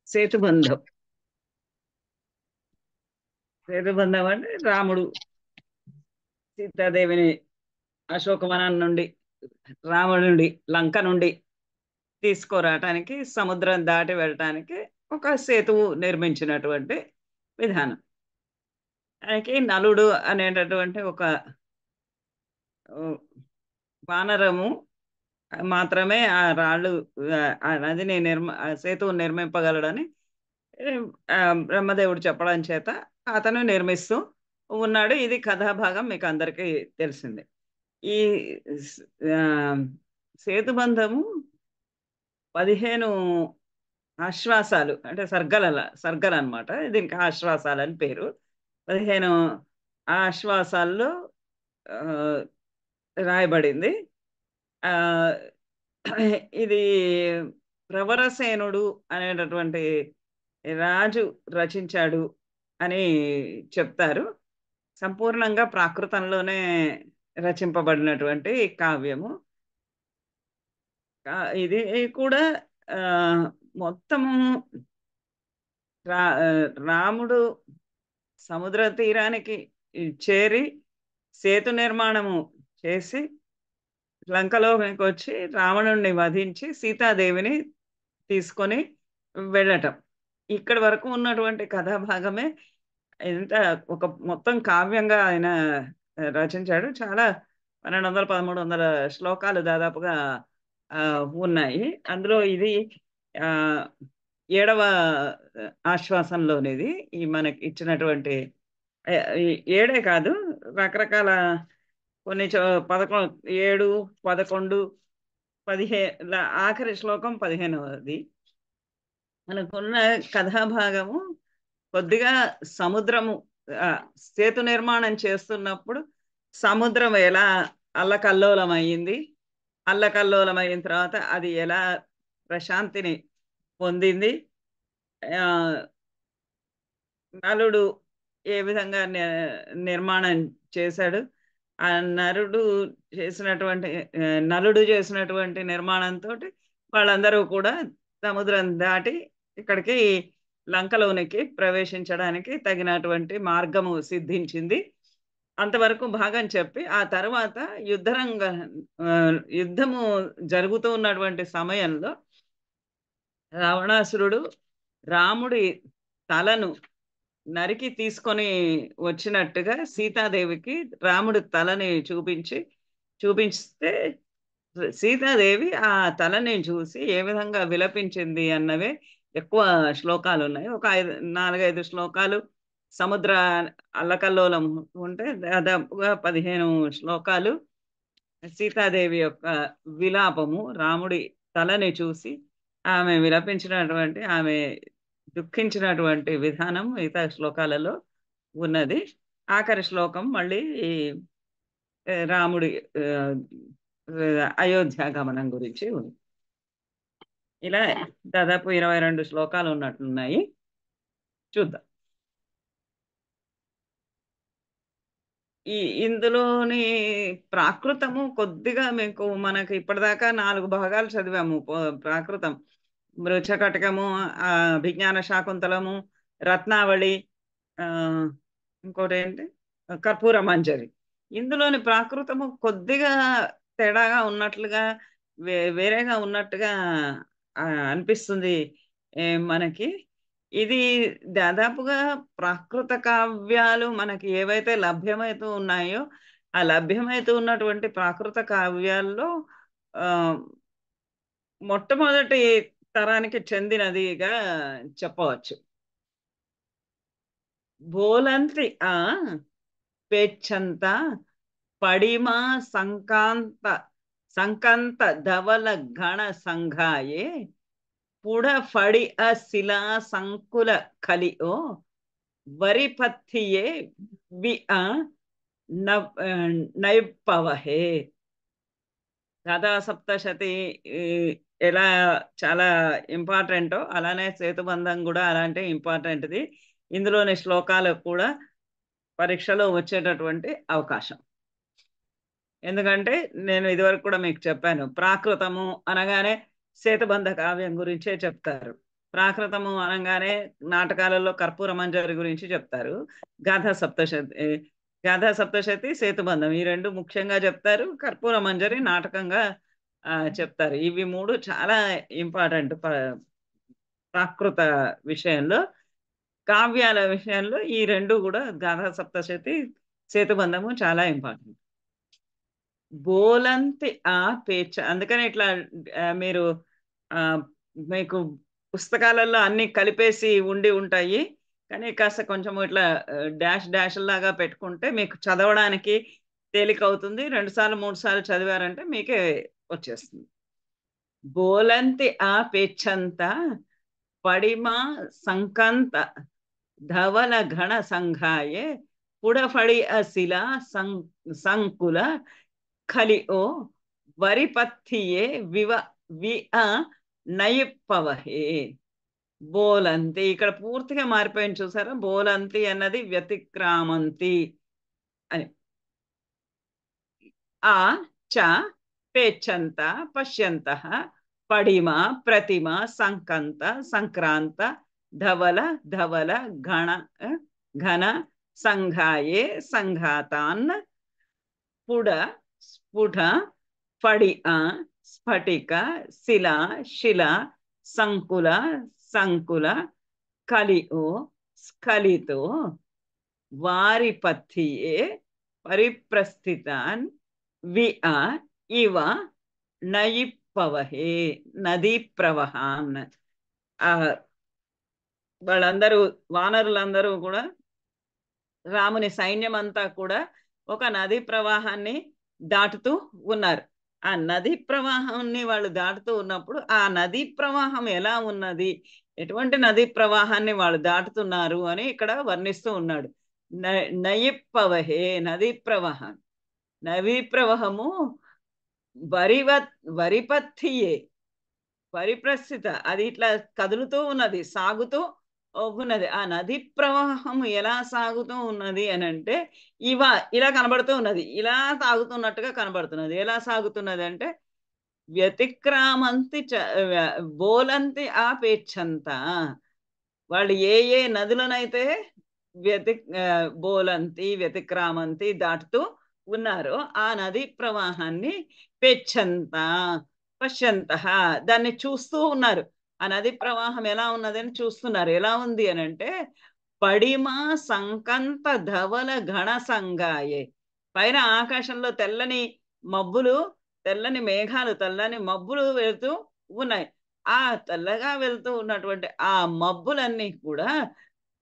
సేతుబంధం. సేతుబంధం అంటే రాముడు సీతాదేవిని అశోకవనం నుండి, రావణుడి లంక నుండి తీసుకురావటానికి, సముద్రం దాటి వెళ్ళటానికి ఒక సేతువు నిర్మించినటువంటి విధానం. ఆయనకి నలుడు అనేటటువంటి ఒక ఆ, వానరము మాత్రమే ఆ రాళ్ళు, ఆ నదిని ఆ సేతువు నిర్మింపగలడని ఆ, బ్రహ్మదేవుడు చెప్పడం చేత అతను నిర్మిస్తూ ఉన్నాడు. ఇది కథాభాగం మీకు అందరికీ తెలిసిందే. ఈ స్- ఆ, సేతుబంధము 15 ఆశ్వాసాలు, అంటే సర్గలు అనమాట. దీనికి ఆశ్వాసాలు అని పేరు. 15 ఆశ్వాసాల్లో ఆ, రాయబడింది. ఆ ఇది ప్రవరసేనుడు అనేటటువంటి రాజు రచించాడు అని చెప్తారు. సంపూర్ణంగా ప్రాకృతంలోనే రచింపబడినటువంటి కావ్యము. ఇది కూడా ఆ, మొత్తము రాముడు సముద్ర తీరానికి చేరి సేతు నిర్మాణము చేసి లంకలోకి వచ్చి రావణుణ్ణి వధించి సీతాదేవిని తీసుకొని వెళ్ళటం. ఇక్కడి వరకు ఉన్నటువంటి కథాభాగమే ఇంత ఒక మొత్తం కావ్యంగా ఆయన రచించాడు. చాలా 1200, 1300 శ్లోకాలు దాదాపుగా ఆ, ఉన్నాయి. అందులో ఇది ఆ, 7వ ఆశ్వాసంలోనిది. ఈ మనకి ఇచ్చినటువంటి ఆ, ఈ ఏడే కాదు, రకరకాల కొన్ని 11, 7, 11, 15, ఆఖరి శ్లోకం 15వది. మనకున్న కథాభాగము కొద్దిగా సముద్రము, ఆ, సేతు నిర్మాణం చేస్తున్నప్పుడు సముద్రం ఎలా అల్లకల్లోలం అయ్యింది, అల్లకల్లోలం అయిన తర్వాత అది ఎలా ప్రశాంతిని పొందింది, ఆ, నలుడు ఏ విధంగా నిర్మాణం చేశాడు, ఆ నరుడు చేసినటువంటి నలుడు చేసినటువంటి నిర్మాణంతో వాళ్ళందరూ కూడా సముద్రం దాటి ఇక్కడికి లంకలోనికి ప్రవేశించడానికి తగినటువంటి మార్గము సిద్ధించింది. అంతవరకు భాగం చెప్పి ఆ తర్వాత యుద్ధరంగ ఆ, యుద్ధము జరుగుతూ ఉన్నటువంటి సమయంలో రావణాసురుడు రాముడి తలను నరికి తీసుకొని వచ్చినట్టుగా సీతాదేవికి రాముడి తలని చూపిస్తే సీతాదేవి ఆ తలని చూసి ఏ విధంగా విలపించింది అన్నవే ఎక్కువ శ్లోకాలు ఉన్నాయి. ఒక 4, 5 శ్లోకాలు సముద్ర అల్లకల్లోలం ఉంటే దాదాపుగా 15 శ్లోకాలు సీతాదేవి యొక్క విలాపము, రాముడి తలని చూసి ఆమె విలపించినటువంటి, ఆమె దుఃఖించినటువంటి విధానం మిగతా శ్లోకాలలో ఉన్నది. ఆఖరి శ్లోకం మళ్ళీ రాముడి అయోధ్య గమనం గురించి ఉంది. ఇలా దాదాపు 22 శ్లోకాలు ఉన్నట్లున్నాయి. చూద్దాం. ఈ ఇందులోని ప్రాకృతము కొద్దిగా మీకు, మనకి ఇప్పటిదాకా 4 భాగాలు చదివాము. ప్రాకృతం మృచ్ఛకటకము, విజ్ఞాన శాకుంతలము, రత్నావళి, ఆ ఇంకోటి ఏంటి, కర్పూర మంజరి. ఇందులోని ప్రాకృతము కొద్దిగా తేడాగా ఉన్నట్లుగా, వేరేగా ఉన్నట్టుగా అనిపిస్తుంది మనకి. ఇది దాదాపుగా ప్రాకృత కావ్యాలు మనకి ఏవైతే లభ్యమవుతూ ఉన్నాయో ఆ లభ్యమవుతూ ఉన్నటువంటి ప్రాకృత కావ్యాల్లో ఆ మొట్టమొదటి తరానికి చెందినదిగా చెప్పవచ్చు. బోలంత్రి పేచ్చంత పడిమా సంకాంత సంకంత ధవల గణ సంఘాయే పుడ ఫడి శిలా సంకుల కలి ఓ వరిపత్తియే వి నైపవహే. కథా సప్తశతి ఎలా చాలా ఇంపార్టెంటో అలానే సేతుబంధం కూడా అలాంటి ఇంపార్టెంట్ది. ఇందులోని శ్లోకాలు కూడా పరీక్షలో వచ్చేటటువంటి అవకాశం. ఎందుకంటే నేను ఇదివరకు కూడా మీకు చెప్పాను, ప్రాకృతము అనగానే సేతుబంధ కావ్యం గురించే చెప్తారు. ప్రాకృతము అనంగానే నాటకాలలో కర్పూర మంజరి గురించి చెప్తారు. గాథా సప్తశతి గాథా సప్తశతి, సేతుబంధం ఈ 2 ముఖ్యంగా చెప్తారు. కర్పూర మంజరి నాటకంగా చెప్తారు. ఇవి 3 చాలా ఇంపార్టెంట్ ప్రాకృత విషయంలో. కావ్యాల విషయంలో ఈ 2 గూడా గాథా సప్తశతి, సేతుబంధము చాలా ఇంపార్టెంట్. బోలంతి ఆ పేచ అందుకనే ఇట్లా మీరు మీకు పుస్తకాలలో అన్నీ కలిపేసి ఉండి ఉంటాయి. కానీ కాస్త కొంచెం ఇట్లా డాష్ డాష్‌లాగా పెట్టుకుంటే మీకు చదవడానికి తేలికవుతుంది. 2 సార్లు, 3 సార్లు చదివారంటే మీకే వచ్చేస్తుంది. బోలంతి ఆ పేచ్చంత పడిమ సంకంత ధవల ఘన సంఘాయే పుడఫడి శిలా సంకుల కలిఓ వరిపత్తియే విఅ నయిప్పవహే. బోలంతి ఇక్కడ పూర్తిగా మారిపోయింది చూసారా? బోలంతి అన్నది వ్యతిక్రామంతి అని. ఆ చ పేచ్చంత పశ్యంత పడిమ ప్రతిమ సంకంత సంక్రాంత ధవల ధవల ఘన సంఘాయే సంఘాతాన్ పుడ స్ఫుట ఫడిఅ స్ఫటిక శిల శిల సంకుల సంకుల కలిఓ స్ఖలితో వారిపత్తియే పరిప్రస్థితాన్ విఅ ఇవ నయిప్పవహే నదీ ప్రవహాన్. వాళ్ళందరూ వానరులందరూ కూడా రాముని సైన్యం అంతా కూడా ఒక నదీ ప్రవాహాన్ని దాటుతూ ఉన్నారు. ఆ నదీ ప్రవాహాన్ని వాళ్ళు దాటుతూ ఉన్నప్పుడు ఆ నదీ ప్రవాహం ఎలా ఉన్నది, ఎటువంటి నదీ ప్రవాహాన్ని వాళ్ళు దాటుతున్నారు అని ఇక్కడ వర్ణిస్తూ ఉన్నాడు. నయిప్పవహే నదీ ప్రవాహం. నదీ ప్రవాహము వరిపత్తియే పరిప్రస్థిత అది ఇట్లా కదులుతూ ఉన్నది, సాగుతూ ఉన్నది. ఆ నది ప్రవాహం ఎలా సాగుతూ ఉన్నది అని అంటే ఇలా కనబడుతూ ఉన్నది, ఇలా సాగుతున్నట్టుగా కనబడుతున్నది. ఎలా సాగుతున్నది అంటే వ్యతిక్రామంతి బోలంతి ఆపేక్షంత. వాళ్ళు ఏ నదులనైతే బోలంతి వ్యతిక్రామంతి దాటుతూ ఉన్నారో ఆ నది ప్రవాహాన్ని పెచ్చంత పశ్యంత దాన్ని చూస్తూ ఉన్నారు. ఆ నది ప్రవాహం ఎలా ఉన్నదని చూస్తున్నారు. ఎలా ఉంది అని అంటే పడిమ సంకంత ధవల ఘన సంగాయే. పైన ఆకాశంలో తెల్లని మబ్బులు, తెల్లని మేఘాలు, తెల్లని మబ్బులు వెళ్తూ ఉన్నాయి. ఆ తెల్లగా వెళ్తూ ఉన్నటువంటి ఆ మబ్బులన్నీ కూడా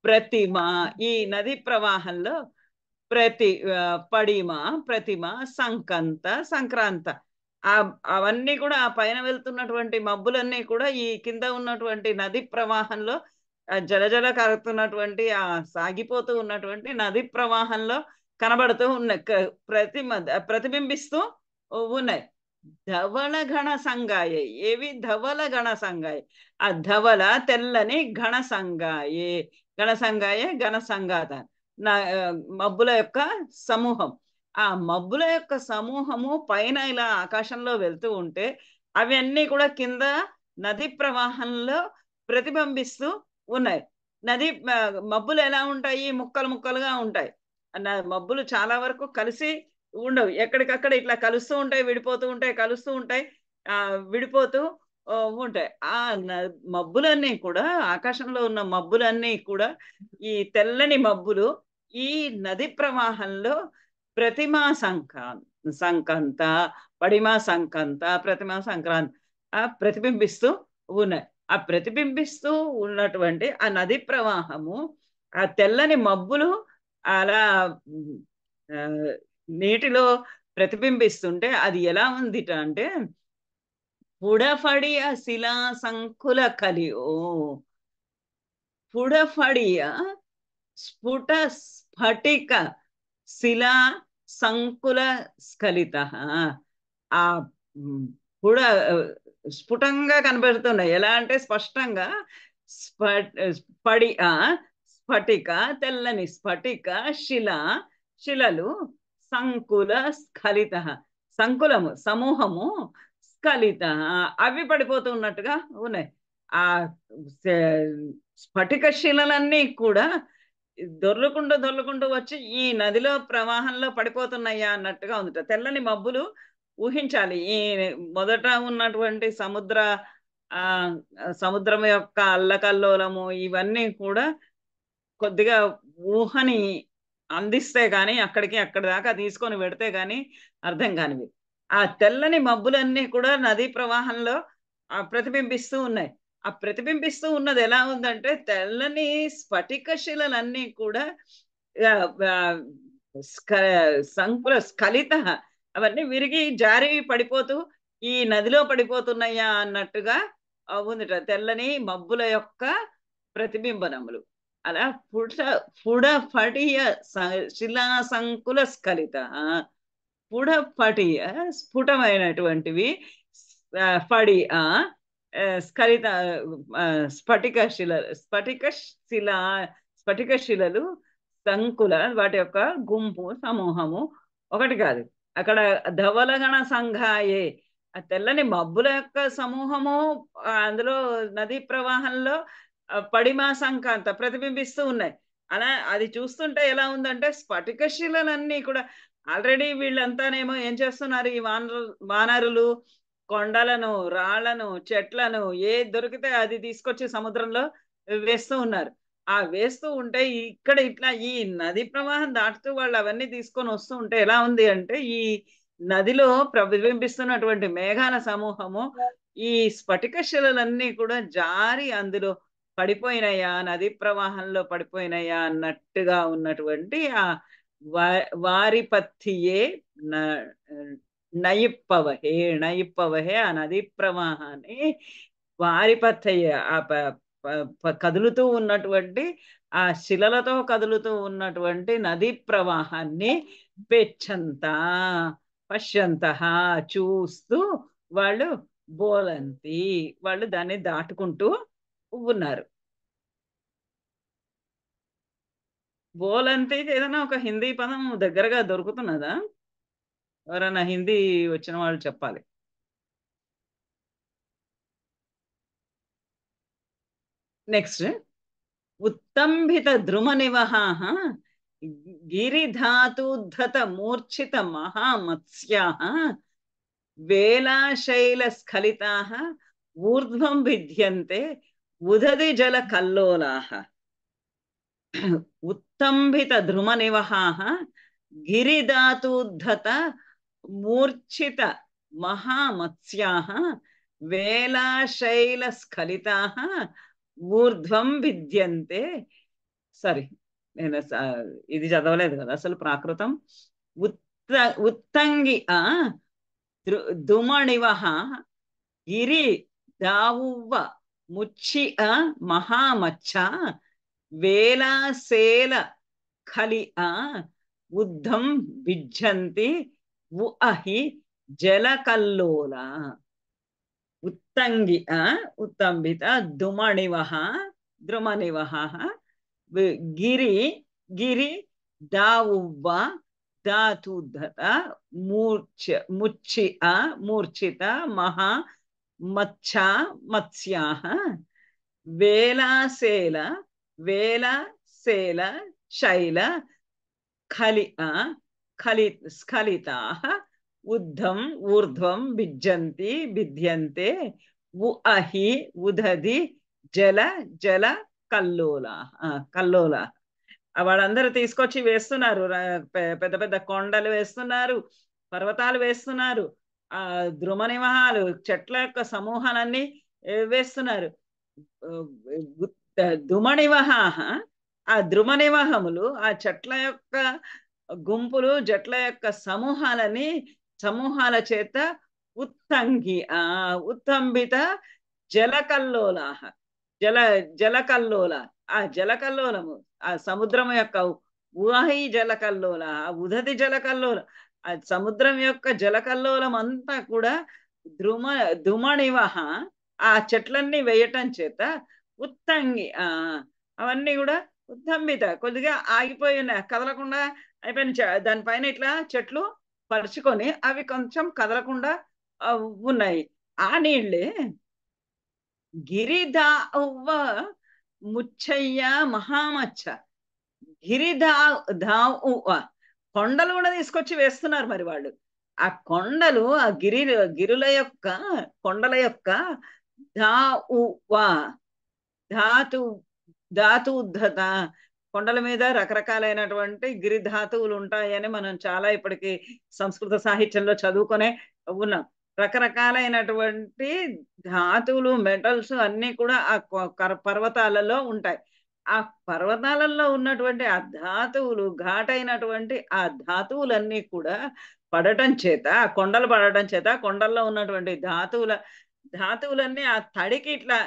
ప్రతిమ ఈ నది ప్రవాహంలో పడిమ ప్రతిమ సంకంత సంక్రాంత అవన్నీ కూడా ఆ పైన వెళ్తున్నటువంటి మబ్బులన్నీ కూడా ఈ కింద ఉన్నటువంటి నది ప్రవాహంలో జలజల కారుతున్నటువంటి సాగిపోతూ ఉన్నటువంటి నది ప్రవాహంలో కనబడుతూ ఉన్నాయి, ప్రతిబింబిస్తూ ఉన్నాయి. ధవల గణ సంగాయే. ఏవి? ధవల గణ సంగాయ. ఆ ధవల తెల్లని గణ సంగాయే. గణ సంగాయే గణ సంగాత మబ్బుల యొక్క సమూహం. ఆ మబ్బుల యొక్క సమూహము పైన ఇలా ఆకాశంలో వెళ్తూ ఉంటే అవన్నీ కూడా కింద నది ప్రవాహంలో ప్రతిబింబిస్తూ ఉన్నాయి. మబ్బులు ఎలా ఉంటాయి? ముక్కలు ముక్కలుగా ఉంటాయి. మబ్బులు చాలా వరకు కలిసి ఉండవు. ఎక్కడికక్కడ ఇట్లా కలుస్తూ ఉంటాయి, విడిపోతూ ఉంటాయి, కలుస్తూ ఉంటాయి, విడిపోతూ ఉంటాయి. మబ్బులన్నీ కూడా ఆకాశంలో ఉన్న మబ్బులన్నీ కూడా ఈ తెల్లని మబ్బులు ఈ నది ప్రవాహంలో ప్రతిమా సంకంత పడిమా సంకంత ప్రతిమా సంక్రాంతి ప్రతిబింబిస్తూ ఉన్నాయి. ఆ ప్రతిబింబిస్తూ ఉన్నటువంటి ఆ నది ప్రవాహము ఆ తెల్లని మబ్బులు అలా నీటిలో ప్రతిబింబిస్తుంటే అది ఎలా ఉందిట అంటే పుడఫడియ శిలా సంకుల కలియో. పుడఫడియ స్ఫుట స్ఫటిక శిలా సంకుల స్ఖలిత. ఆ పుడ స్ఫుటంగా కనబడుతున్నాయి. ఎలా అంటే స్పష్టంగా స్ఫటిక తెల్లని స్ఫటిక శిలలు సంకుల స్ఖలిత సంకులము సమూహము స్ఖలిత అవి పడిపోతున్నట్టుగా ఉన్నాయి. ఆ సే- స్ఫటిక శిలలన్నీ కూడా దొర్లుకుంటూ దొర్లుకుంటూ వచ్చి ఈ నదిలో ప్రవాహంలో పడిపోతున్నాయా అన్నట్టుగా ఉందట. తెల్లని మబ్బులు ఊహించాలి. ఈ మొదట ఉన్నటువంటి ఆ సముద్రం యొక్క అల్లకల్లోలము ఇవన్నీ కూడా కొద్దిగా ఊహని అందిస్తే గాని అక్కడి దాకా తీసుకొని పెడితే గాని అర్థం కానివి. ఆ తెల్లని మబ్బులన్నీ కూడా నదీ ప్రవాహంలో ప్రతిబింబిస్తూ ఉన్నాయి. ఆ ప్రతిబింబిస్తూ ఉన్నది ఎలా ఉందంటే తెల్లని స్ఫటిక శిలలన్నీ కూడా ఆ, ఆ, స్క సంకుల స్ఖలిత అవన్నీ విరిగి జారి పడిపోతూ ఈ నదిలో పడిపోతున్నాయా అన్నట్టుగా ఉందిట తెల్లని మబ్బుల యొక్క ప్రతిబింబనములు. అలా పుట పుడ ఫటియ శిలా సంకుల స్ఖలిత పుడపటియ స్ఫుటమైనటువంటివి ఫడి స్ఖలిత స్ఫటిక శిల స్ఫటిక శిలలు సంకుల వాటి యొక్క గుంపు సమూహము ఒకటి కాదు. అక్కడ ధవలగణ సంఘాయే ఆ తెల్లని మబ్బుల యొక్క సమూహము అందులో నదీ ప్రవాహంలో పడిమా సంకాంత ప్రతిబింబిస్తూ ఉన్నాయి. అలా అది చూస్తుంటే ఎలా ఉందంటే స్ఫటిక శిలలన్నీ కూడా ఆల్రెడీ వీళ్ళంతానేమో ఏం చేస్తున్నారు ఈ వానరులు కొండలను రాళ్లను చెట్లను ఏది దొరికితే అది తీసుకొచ్చి సముద్రంలో వేస్తూ ఉన్నారు. ఆ వేస్తూ ఉంటే ఇక్కడ ఇట్లా ఈ నది ప్రవాహం దాటుతూ వాళ్ళు అవన్నీ తీసుకొని వస్తూ ఉంటే ఎలా ఉంది అంటే ఈ నదిలో ప్రతిబింబిస్తున్నటువంటి మేఘాల సమూహము ఈ స్ఫటిక శిలలన్నీ కూడా జారి అందులో పడిపోయినాయా నదీ ప్రవాహంలో పడిపోయినాయా అన్నట్టుగా ఉన్నటువంటి ఆ వారిపత్తియే నయిప్పవహే నయిప్పవహే ఆ నదీ ప్రవాహాన్ని వారిపత్తయ్య కదులుతూ ఉన్నటువంటి ఆ శిలలతో కదులుతూ ఉన్నటువంటి నదీ ప్రవాహాన్ని పెచ్చంత పశ్యంత చూస్తూ వాళ్ళు బోలంతి వాళ్ళు దాన్ని దాటుకుంటూ ఉన్నారు. బోలంతి ఏదైనా ఒక హిందీ పదం దగ్గరగా దొరుకుతున్నదా? ఎవరైనా హిందీ వచ్చిన వాళ్ళు చెప్పాలి. నెక్స్ట్ ఉత్తంభిత ద్రుమ నివహాః గిరిధాతుద్ధత మూర్ఛిత మహామత్స్యాః వేలాశైల స్ఖలితాః ఊర్ధ్వం భిద్యంతే ఉదది జల కల్లోలాః. ఉత్తంభిత ద్రుమ నివహాః గిరిధాతుద్ధత మూర్ఛిత మహామత్స్యాః వేలాశైల స్ఖలితాః ఊర్ధ్వం విద్యంతే. సారీ, నేను ఇది చదవలేదు కదా అసలు ప్రాకృతం. ఉత్త ఉత్తంగి దుమణివహ గిరి దావువ్వ ముచ్చి మహామచ్చ వేలాసేల ఖలి ఉద్ధం విజ్జంతి వు అహి జలకల్లోల. ఉత్తంగి ఉత్తంబిత దుమణివహ ద్రుమనివహ గిరి గిరి దావువ్వ ధాతుధత ముచ్చి మూర్ఛిత మహా మచ్చ మత్స్యాః వేలాసేల వేలసేల శైల ఖలి ఖలి స్ఖలితాః ఉద్ధం ఊర్ధ్వం భిజ్జంతి భిద్యంతే వు అహి ఉదది జల జల కల్లోల కల్లోల. వాళ్ళందరూ తీసుకొచ్చి వేస్తున్నారు. పెద్ద పెద్ద కొండలు వేస్తున్నారు, పర్వతాలు వేస్తున్నారు, ఆ ద్రుమనివహాలు చెట్ల యొక్క సమూహాలన్నీ వేస్తున్నారు. దుమనివహాః ఆ ద్రుమనివహములు ఆ చెట్ల యొక్క గుంపులు జట్ల యొక్క సమూహాల చేత ఉత్తంగి ఉత్తంబిత జలకల్లోలాహ జల జలకల్లోల ఆ జలకల్లోలము ఆ సముద్రం యొక్క ఊహి జలకల్లోల ఉదతి జలకల్లోల ఆ సముద్రం యొక్క జలకల్లోలం అంతా కూడా దుమణివహ ఆ చెట్లన్నీ వేయటం చేత ఉత్తంగి అవన్నీ కూడా ఉత్తంబిత కొద్దిగా ఆగిపోయి ఉన్నాయి, కదలకుండా అయిపోయిన దానిపైన ఇట్లా చెట్లు పరుచుకొని అవి కొంచెం కదలకుండా ఉన్నాయి. ఆ నీళ్ళే గిరిదా ఉవ్వ ముచ్చయ్య మహామచ్చ. గిరిదా దా ఉవ్వ. కొండలు కూడా తీసుకొచ్చి వేస్తున్నారు మరి వాళ్ళు. ఆ కొండలు ఆ గిరుల యొక్క కొండల యొక్క ధా ఉవ్వ ధాతు ధాతు ఉద్ధత. కొండల మీద రకరకాలైనటువంటి గిరి ధాతువులు ఉంటాయని మనం చాలా ఇప్పటికి సంస్కృత సాహిత్యంలో చదువుకొనే ఉన్నాం. రకరకాలైనటువంటి ధాతువులు మెటల్స్ అన్నీ కూడా ఆ పర్వతాలలో ఉంటాయి. ఆ పర్వతాలలో ఉన్నటువంటి ఆ ధాతువులు ఘాటైనటువంటి ఆ ధాతువులన్నీ కూడా పడటం చేత, ఆ కొండలు పడటం చేత, కొండల్లో ఉన్నటువంటి ధాతువులన్నీ ఆ తడికి ఇట్లా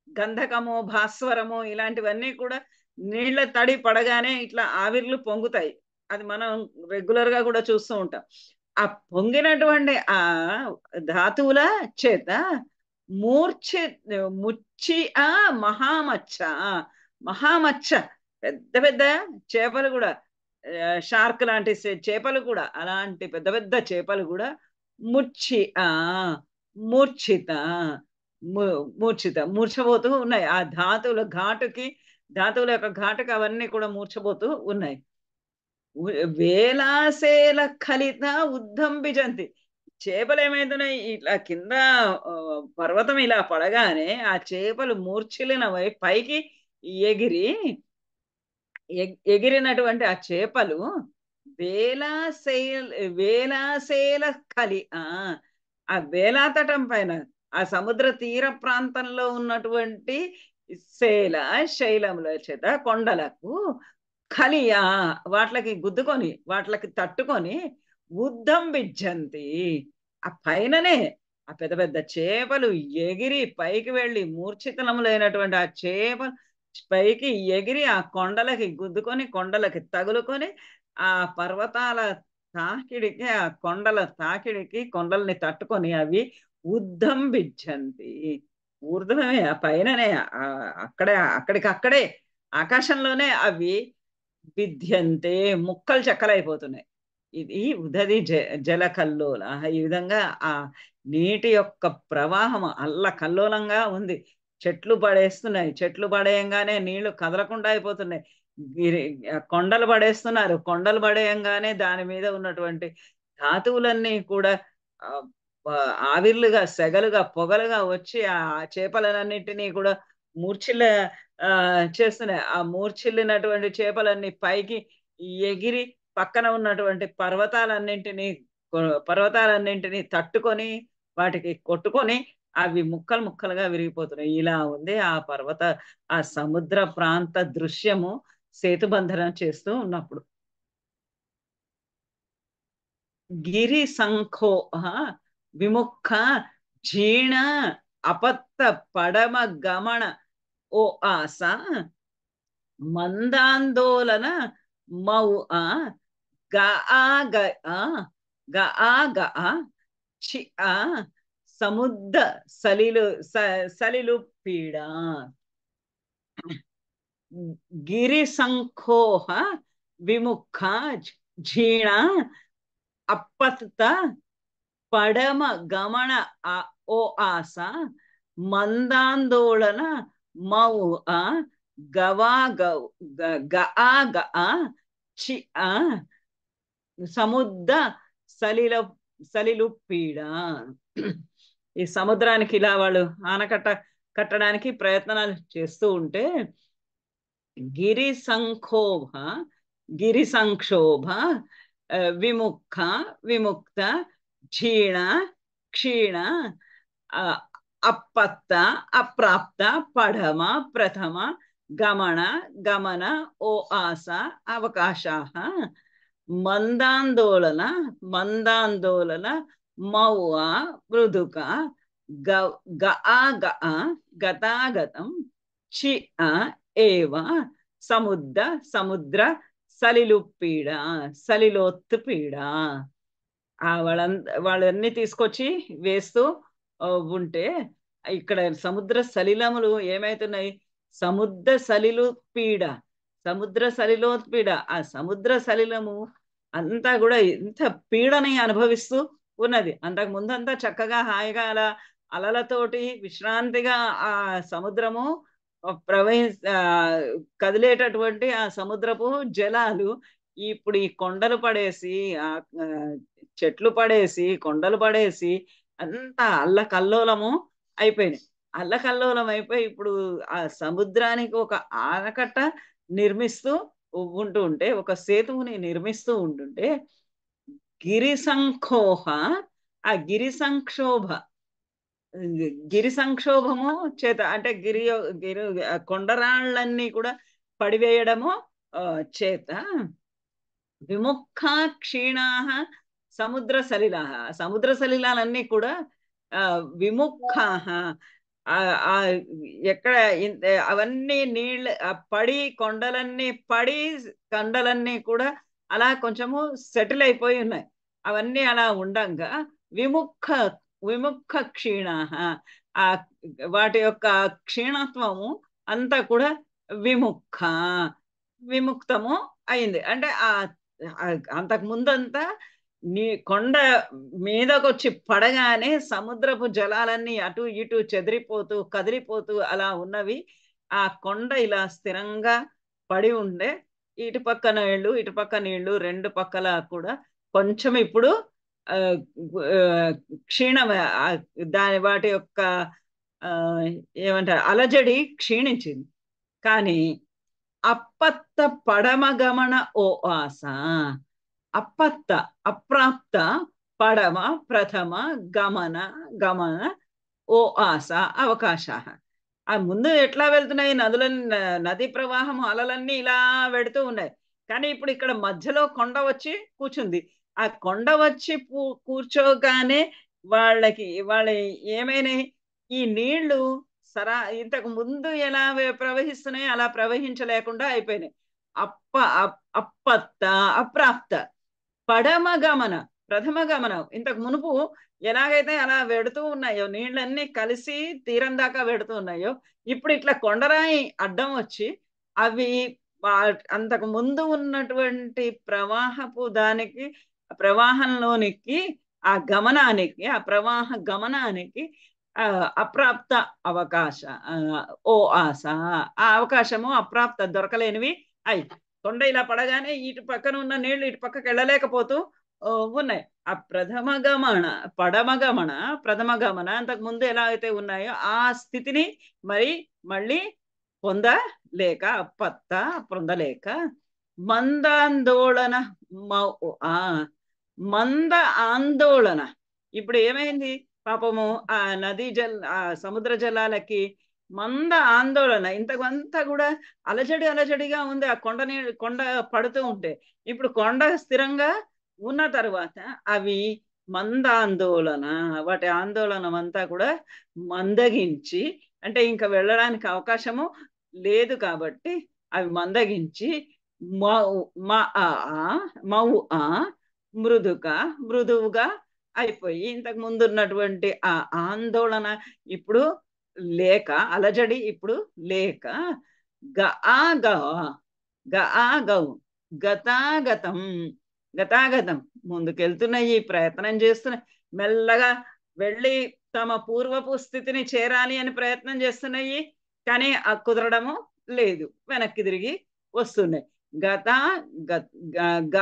గంధకము భాస్వరము ఇలాంటివన్నీ కూడా నీళ్ల తడి పడగానే ఇట్లా ఆవిర్లు పొంగుతాయి. అది మనం రెగ్యులర్ గా కూడా చూస్తూ ఉంటాం. ఆ పొంగినటువంటి ఆ ధాతువుల చేత మూర్ఛి ముచ్చి ఆ మహామచ్చ. మహామచ్చ పెద్ద పెద్ద చేపలు కూడా, షార్క్ లాంటి చేపలు కూడా, అలాంటి పెద్ద పెద్ద చేపలు కూడా ముచ్చి ఆ మూర్ఛిత మూర్ఛపోతూ ఉన్నాయి. ఆ ధాతువుల యొక్క ఘాటుకి అవన్నీ కూడా మూర్ఛపోతూ ఉన్నాయి. వేలాసేల కలిత ఉద్దంబిజంతి. చేపలు ఏమైతున్నాయి, ఇట్లా కింద పర్వతం ఇలా పడగానే ఆ చేపలు మూర్ఛిలినవై పైకి ఎగిరి ఎగిరినటువంటి ఆ చేపలు వేలాసేల వేలాసేల కలి ఆ వేలాతటం పైన ఆ సముద్ర తీర ప్రాంతంలో ఉన్నటువంటి శైలముల చేత కొండలకు కలియా వాట్లకి గుద్దుకొని వాట్లకి తట్టుకొని ఉద్దంబిజ్జంతి. ఆ పైననే ఆ పెద్ద పెద్ద చేపలు ఎగిరి పైకి వెళ్ళి మూర్ఛితనములైనటువంటి ఆ చేపలు పైకి ఎగిరి ఆ కొండలకి గుద్దుకొని కొండలకి తగులుకొని ఆ పర్వతాల తాకిడికి ఆ కొండల తాకిడికి కొండల్ని తట్టుకొని అవి ఉద్దంబిజ్జంతి. ఊర్ధ్వమే ఆ పైననే అక్కడికక్కడే ఆకాశంలోనే అవి విద్యంతే ముక్కలు చెక్కలైపోతున్నాయి. ఇది ఉదది జల కల్లోల. ఈ విధంగా ఆ నీటి యొక్క ప్రవాహం అల్ల కల్లోలంగా ఉంది. చెట్లు పడేస్తున్నాయి, చెట్లు పడేయంగానే నీళ్లు కదలకుండా అయిపోతున్నాయి. గిరి కొండలు పడేస్తున్నారు, కొండలు పడేయంగానే దాని మీద ఉన్నటువంటి ధాతువులన్నీ కూడా ఆవిర్లుగా సెగలుగా పొగలుగా వచ్చి ఆ చేపలన్నింటినీ కూడా మూర్ఛిల్ల చేస్తున్నాయి. ఆ మూర్ఛిల్లినటువంటి చేపలన్నీ పైకి ఎగిరి పక్కన ఉన్నటువంటి పర్వతాలన్నింటినీ తట్టుకొని వాటికి కొట్టుకొని అవి ముక్కలు ముక్కలుగా విరిగిపోతున్నాయి. ఇలా ఉంది ఆ సముద్ర ప్రాంత దృశ్యము సేతుబంధనం చేస్తూ ఉన్నప్పుడు. గిరి సంఖో విముఖ క్షీణ అపత్త పడమ గమన ఓ ఆస మందాందోళన మౌ గ ఆ గ ఆ గ ఆ గ ఆ చి ఆ సముద్ర సలిలు పీడ. గిరి సంఖోహ విముఖ క్షీణ అప్పత పడమ గమన ఓ ఆస మందాందోళన మౌ గవా గ చి సముద్ర సలిల సలిలు పీడ. ఈ సముద్రానికి ఇలా వాళ్ళు ఆనకట్ట కట్టడానికి ప్రయత్నాలు చేస్తూ ఉంటే గిరి సంక్షోభ గిరి సంక్షోభ విముఖ విముక్త క్షీణ క్షీణ అప్పత్త అప్రాప్త పడమ ప్రథమ గమన గమన ఓ ఆస అవకాశా మందాందోళన మందాందోళన మౌవ మృదుక గతాగతం చి ఏవ సముద్ర సలిలుపీడ సలిలోత్తు పీడ. వాళ్ళన్నీ తీసుకొచ్చి వేస్తూ ఉంటే ఇక్కడ సముద్ర సలిలములు ఏమైతున్నాయి, సముద్ర సలిలు పీడ సముద్ర సలిలోత్పీడ. ఆ సముద్ర సలిలము అంతా కూడా ఇంత పీడని అనుభవిస్తూ ఉన్నది. అంతకు ముందంతా చక్కగా హాయిగా అలా అలలతోటి విశ్రాంతిగా ఆ సముద్రము ప్రవహి కదిలేటటువంటి ఆ సముద్రపు జలాలు ఇప్పుడు ఈ కొండలు పడేసి ఆ ఆ, చెట్లు పడేసి కొండలు పడేసి అంతా అల్లకల్లోలము అయిపోయినాయి. అల్లకల్లోలం అయిపోయి ఇప్పుడు ఆ సముద్రానికి ఒక ఆనకట్ట నిర్మిస్తూ ఉంటూ ఉంటే, ఒక సేతువుని నిర్మిస్తూ ఉంటుంటే, గిరి సంక్షోభ, ఆ గిరి సంక్షోభ, గిరి సంక్షోభము చేత అంటే గిరి కొండరాళ్ళన్నీ కూడా పడివేయడము చేత విముఖా క్షీణాహ సముద్ర సలిలాహ, సముద్ర సలిలాలన్నీ కూడా విముఖాహ, ఆ ఆ ఎక్కడ అవన్నీ నీళ్ళు పడి కొండలన్నీ పడి కొండలన్నీ కూడా అలా కొంచెము సెటిల్ అయిపోయి ఉన్నాయి. అవన్నీ అలా ఉండంగా విముఖ విముఖ క్షీణాహ, ఆ వాటి యొక్క క్షీణత్వము అంతా కూడా విముఖ విముక్తము అయింది. అంటే అంతకు ముందంతా నీ కొండ మీదకొచ్చి పడగానే సముద్రపు జలాలన్నీ అటు ఇటు చెదిరిపోతూ కదిలిపోతూ అలా ఉన్నవి. ఆ కొండ ఇలా స్థిరంగా పడి ఉండే, ఇటుపక్క నీళ్ళు ఇటుపక్క నీళ్ళు రెండు పక్కల కూడా కొంచెం ఇప్పుడు ఆ, ఆ, క్షీణం దాని వాటి యొక్క ఆ, ఏమంటారు అలజడి క్షీణించింది. కానీ అప్పత్త పడమగమన ఓ ఆస, అప్పత్త అప్రాప్త పడమ ప్రథమ గమన గమన ఓ ఆస అవకాశ. ఆ ముందు ఎట్లా వెళ్తున్నాయి నదులన్నీ, నది ప్రవాహం అలలన్నీ ఇలా వెడుతూ ఉన్నాయి. కానీ ఇప్పుడు ఇక్కడ మధ్యలో కొండ వచ్చి కూర్చుంది. ఆ కొండ వచ్చి కూర్చోగానే వాళ్ళ ఏమైనాయి, ఈ నీళ్లు ఇంతకు ముందు ఎలా ప్రవహిస్తున్నాయి అలా ప్రవహించలేకుండా అయిపోయినాయి. అప్పత్త అప్రాప్త పడమ గమన ప్రథమ గమనం, ఇంతకు మునుపు ఎలాగైతే అలా వెడుతూ ఉన్నాయో నీళ్ళన్నీ కలిసి తీరం దాకా వెడుతూ ఉన్నాయో, ఇప్పుడు ఇట్లా కొండరాయి అడ్డం వచ్చి అవి అంతకు ముందు ఉన్నటువంటి ప్రవాహపు దానికి ప్రవాహంలోనికి ఆ గమనానికి ఆ ప్రవాహ గమనానికి అప్రాప్త అవకాశ ఆ, ఓ ఆశ, ఆ అవకాశము అప్రాప్త దొరకలేనివి అయి కొండ ఇలా పడగానే ఇటు పక్కన ఉన్న నీళ్లు ఇటు పక్కకి వెళ్ళలేకపోతూ ఆ, ఉన్నాయి. ఆ ప్రథమ గమన పడమ గమన ప్రథమ గమన అంతకు ముందు ఎలా అయితే ఉన్నాయో ఆ స్థితిని మరి మళ్ళీ పొందలేక పత్త పొందలేక మందాందోళన ఆ మంద ఆందోళన. ఇప్పుడు ఏమైంది పాపము ఆ ఆ సముద్ర జలాలకి మంద ఆందోళన, ఇంతకంతా కూడా అలజడి అలజడిగా ఉంది ఆ కొండ పడుతూ ఉంటే. ఇప్పుడు కొండ స్థిరంగా ఉన్న తర్వాత అవి మందాందోళన, వాటి ఆందోళన అంతా కూడా మందగించి, అంటే ఇంకా వెళ్ళడానికి అవకాశము లేదు కాబట్టి అవి మందగించి మౌ మౌ ఆ మృదుక మృదువుగా అయిపోయి ఇంతకు ముందు ఉన్నటువంటి ఆ ఆందోళన ఇప్పుడు లేక, అలజడి ఇప్పుడు లేక గ ఆ గ గ ఆ గౌ గతాగతం గతాగతం ముందుకెళ్తున్నాయి, ప్రయత్నం చేస్తున్నాయి, మెల్లగా వెళ్ళి తమ పూర్వపు స్థితిని చేరాలి అని ప్రయత్నం చేస్తున్నాయి. కానీ ఆ కుదరడము లేదు, వెనక్కి తిరిగి వస్తున్నాయి. గత గ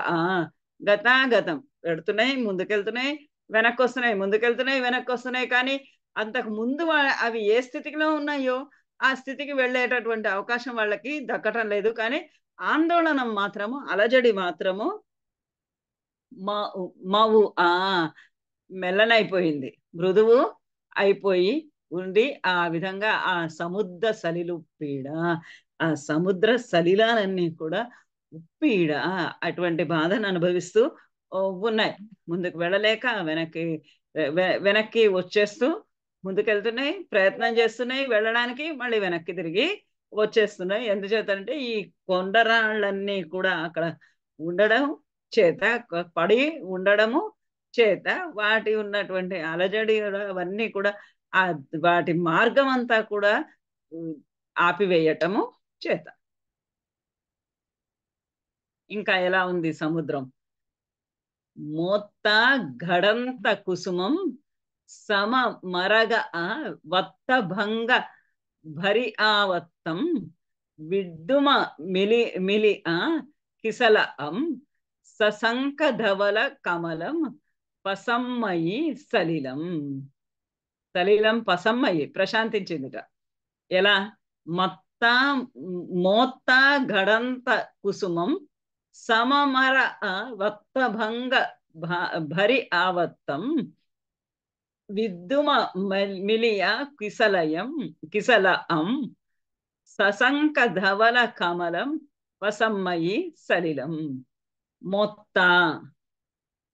ఆ గతాగతం పెడుతున్నాయి, ముందుకెళ్తున్నాయి, వెనక్కి వస్తున్నాయి, ముందుకెళ్తున్నాయి, వెనక్కి వస్తున్నాయి. కానీ అంతకు ముందు అవి ఏ స్థితిలో ఉన్నాయో ఆ స్థితికి వెళ్ళేటటువంటి అవకాశం వాళ్ళకి దక్కటం లేదు. కానీ ఆందోళన మాత్రము, అలజడి మాత్రము మవు మెల్లనైపోయింది, మృదువు అయిపోయి ఉండి ఆ విధంగా ఆ సముద్ర సలిలు పీడ, ఆ సముద్ర సలిలాలన్నీ కూడా ఉప్పీడ అటువంటి బాధను అనుభవిస్తూ ఉన్నాయి. ముందుకు వెళ్ళలేక వెనక్కి వచ్చేస్తూ ముందుకెళ్తున్నాయి, ప్రయత్నం చేస్తున్నాయి వెళ్ళడానికి, మళ్ళీ వెనక్కి తిరిగి వచ్చేస్తున్నాయి. ఎందుచేతంటే ఈ కొండరాళ్ళన్నీ కూడా అక్కడ ఉండడం చేత, పడి ఉండడము చేత, వాటి ఉన్నటువంటి అలజడి అవన్నీ కూడా ఆ వాటి మార్గం అంతా కూడా ఆపివేయటము చేత. ఇంకా ఎలా ఉంది సముద్రం? మోత్త ఘడంత కుసుమం సమ మరగ వత్త భంగ భరి ఆవత్తం విద్దుమ మిలి మిలి కిసల సశంక ధవల కమలం పసమ్మయి సలిలం. సలిలం పసమ్మయి ప్రశాంతించిందిట. ఎలా? మత్త మోత్త గడంత కుసుమం సమమర వత్తభంగ భరి ఆవత్తం విద్దుమ మిలియ కిసల సశంక ధవల కమలం వసమ్మయి సలిలం. మొత్త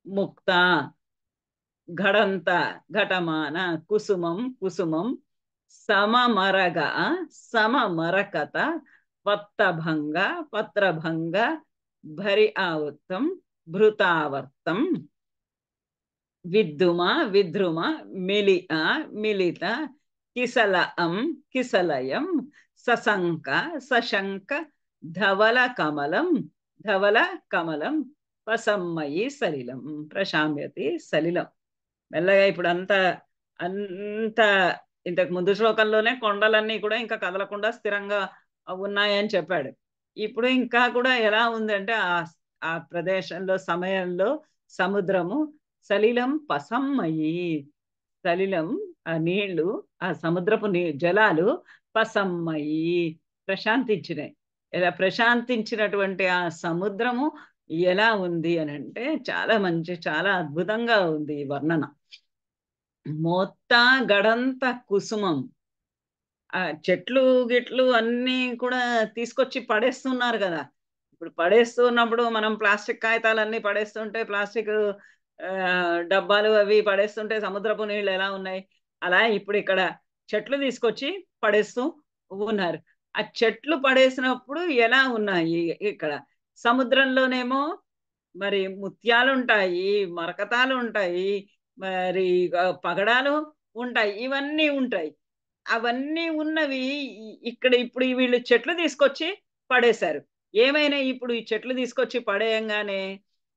ముక్త ఘడంత ఘటమాన కుసుమం కుసుమం సమమరగ సమమరకత వత్తభంగ పత్రభంగ భరి ఆవత్తం భృతావర్తం విద్దుమ విద్రుమ మిలి మిలిత కిసల కిసలయం సశంక సశంక ధవల కమలం పసమ్మయి సలిలం ప్రశామ్యతి సలిలం. మెల్లగా ఇప్పుడు అంత ఇంతకు ముందు శ్లోకంలోనే కొండలన్నీ కూడా ఇంకా కదలకుండా స్థిరంగా ఉన్నాయని చెప్పాడు. ఇప్పుడు ఇంకా కూడా ఎలా ఉందంటే ఆ ప్రదేశంలో సమయంలో సముద్రము సలిలం పసమ్మయి, సలిలం ఆ నీళ్లు ఆ సముద్రపు జలాలు పసమ్మయి ప్రశాంతించినాయి. ఇలా ప్రశాంతించినటువంటి ఆ సముద్రము ఎలా ఉంది అని అంటే చాలా మంచి చాలా అద్భుతంగా ఉంది ఈ వర్ణన. మొత్త గడంత కుసుమం, ఆ చెట్లు గిట్లు అన్నీ కూడా తీసుకొచ్చి పడేస్తున్నారు కదా. ఇప్పుడు పడేస్తున్నప్పుడు మనం ప్లాస్టిక్ కాగితాలన్నీ పడేస్తుంటే, ప్లాస్టిక్ డబ్బాలు అవి పడేస్తుంటే సముద్రపు నీళ్ళు ఎలా ఉన్నాయి, అలా ఇప్పుడు ఇక్కడ చెట్లు తీసుకొచ్చి పడేస్తూ ఉన్నారు. ఆ చెట్లు పడేసినప్పుడు ఎలా ఉన్నాయి ఇక్కడ సముద్రంలోనేమో మరి ముత్యాలు ఉంటాయి, మరకతాలు ఉంటాయి, మరి పగడాలు ఉంటాయి, ఇవన్నీ ఉంటాయి. అవన్నీ ఉన్నవి ఇక్కడ ఇప్పుడు వీళ్ళు చెట్లు తీసుకొచ్చి పడేశారు. ఏమైనా ఇప్పుడు ఈ చెట్లు తీసుకొచ్చి పడేయంగానే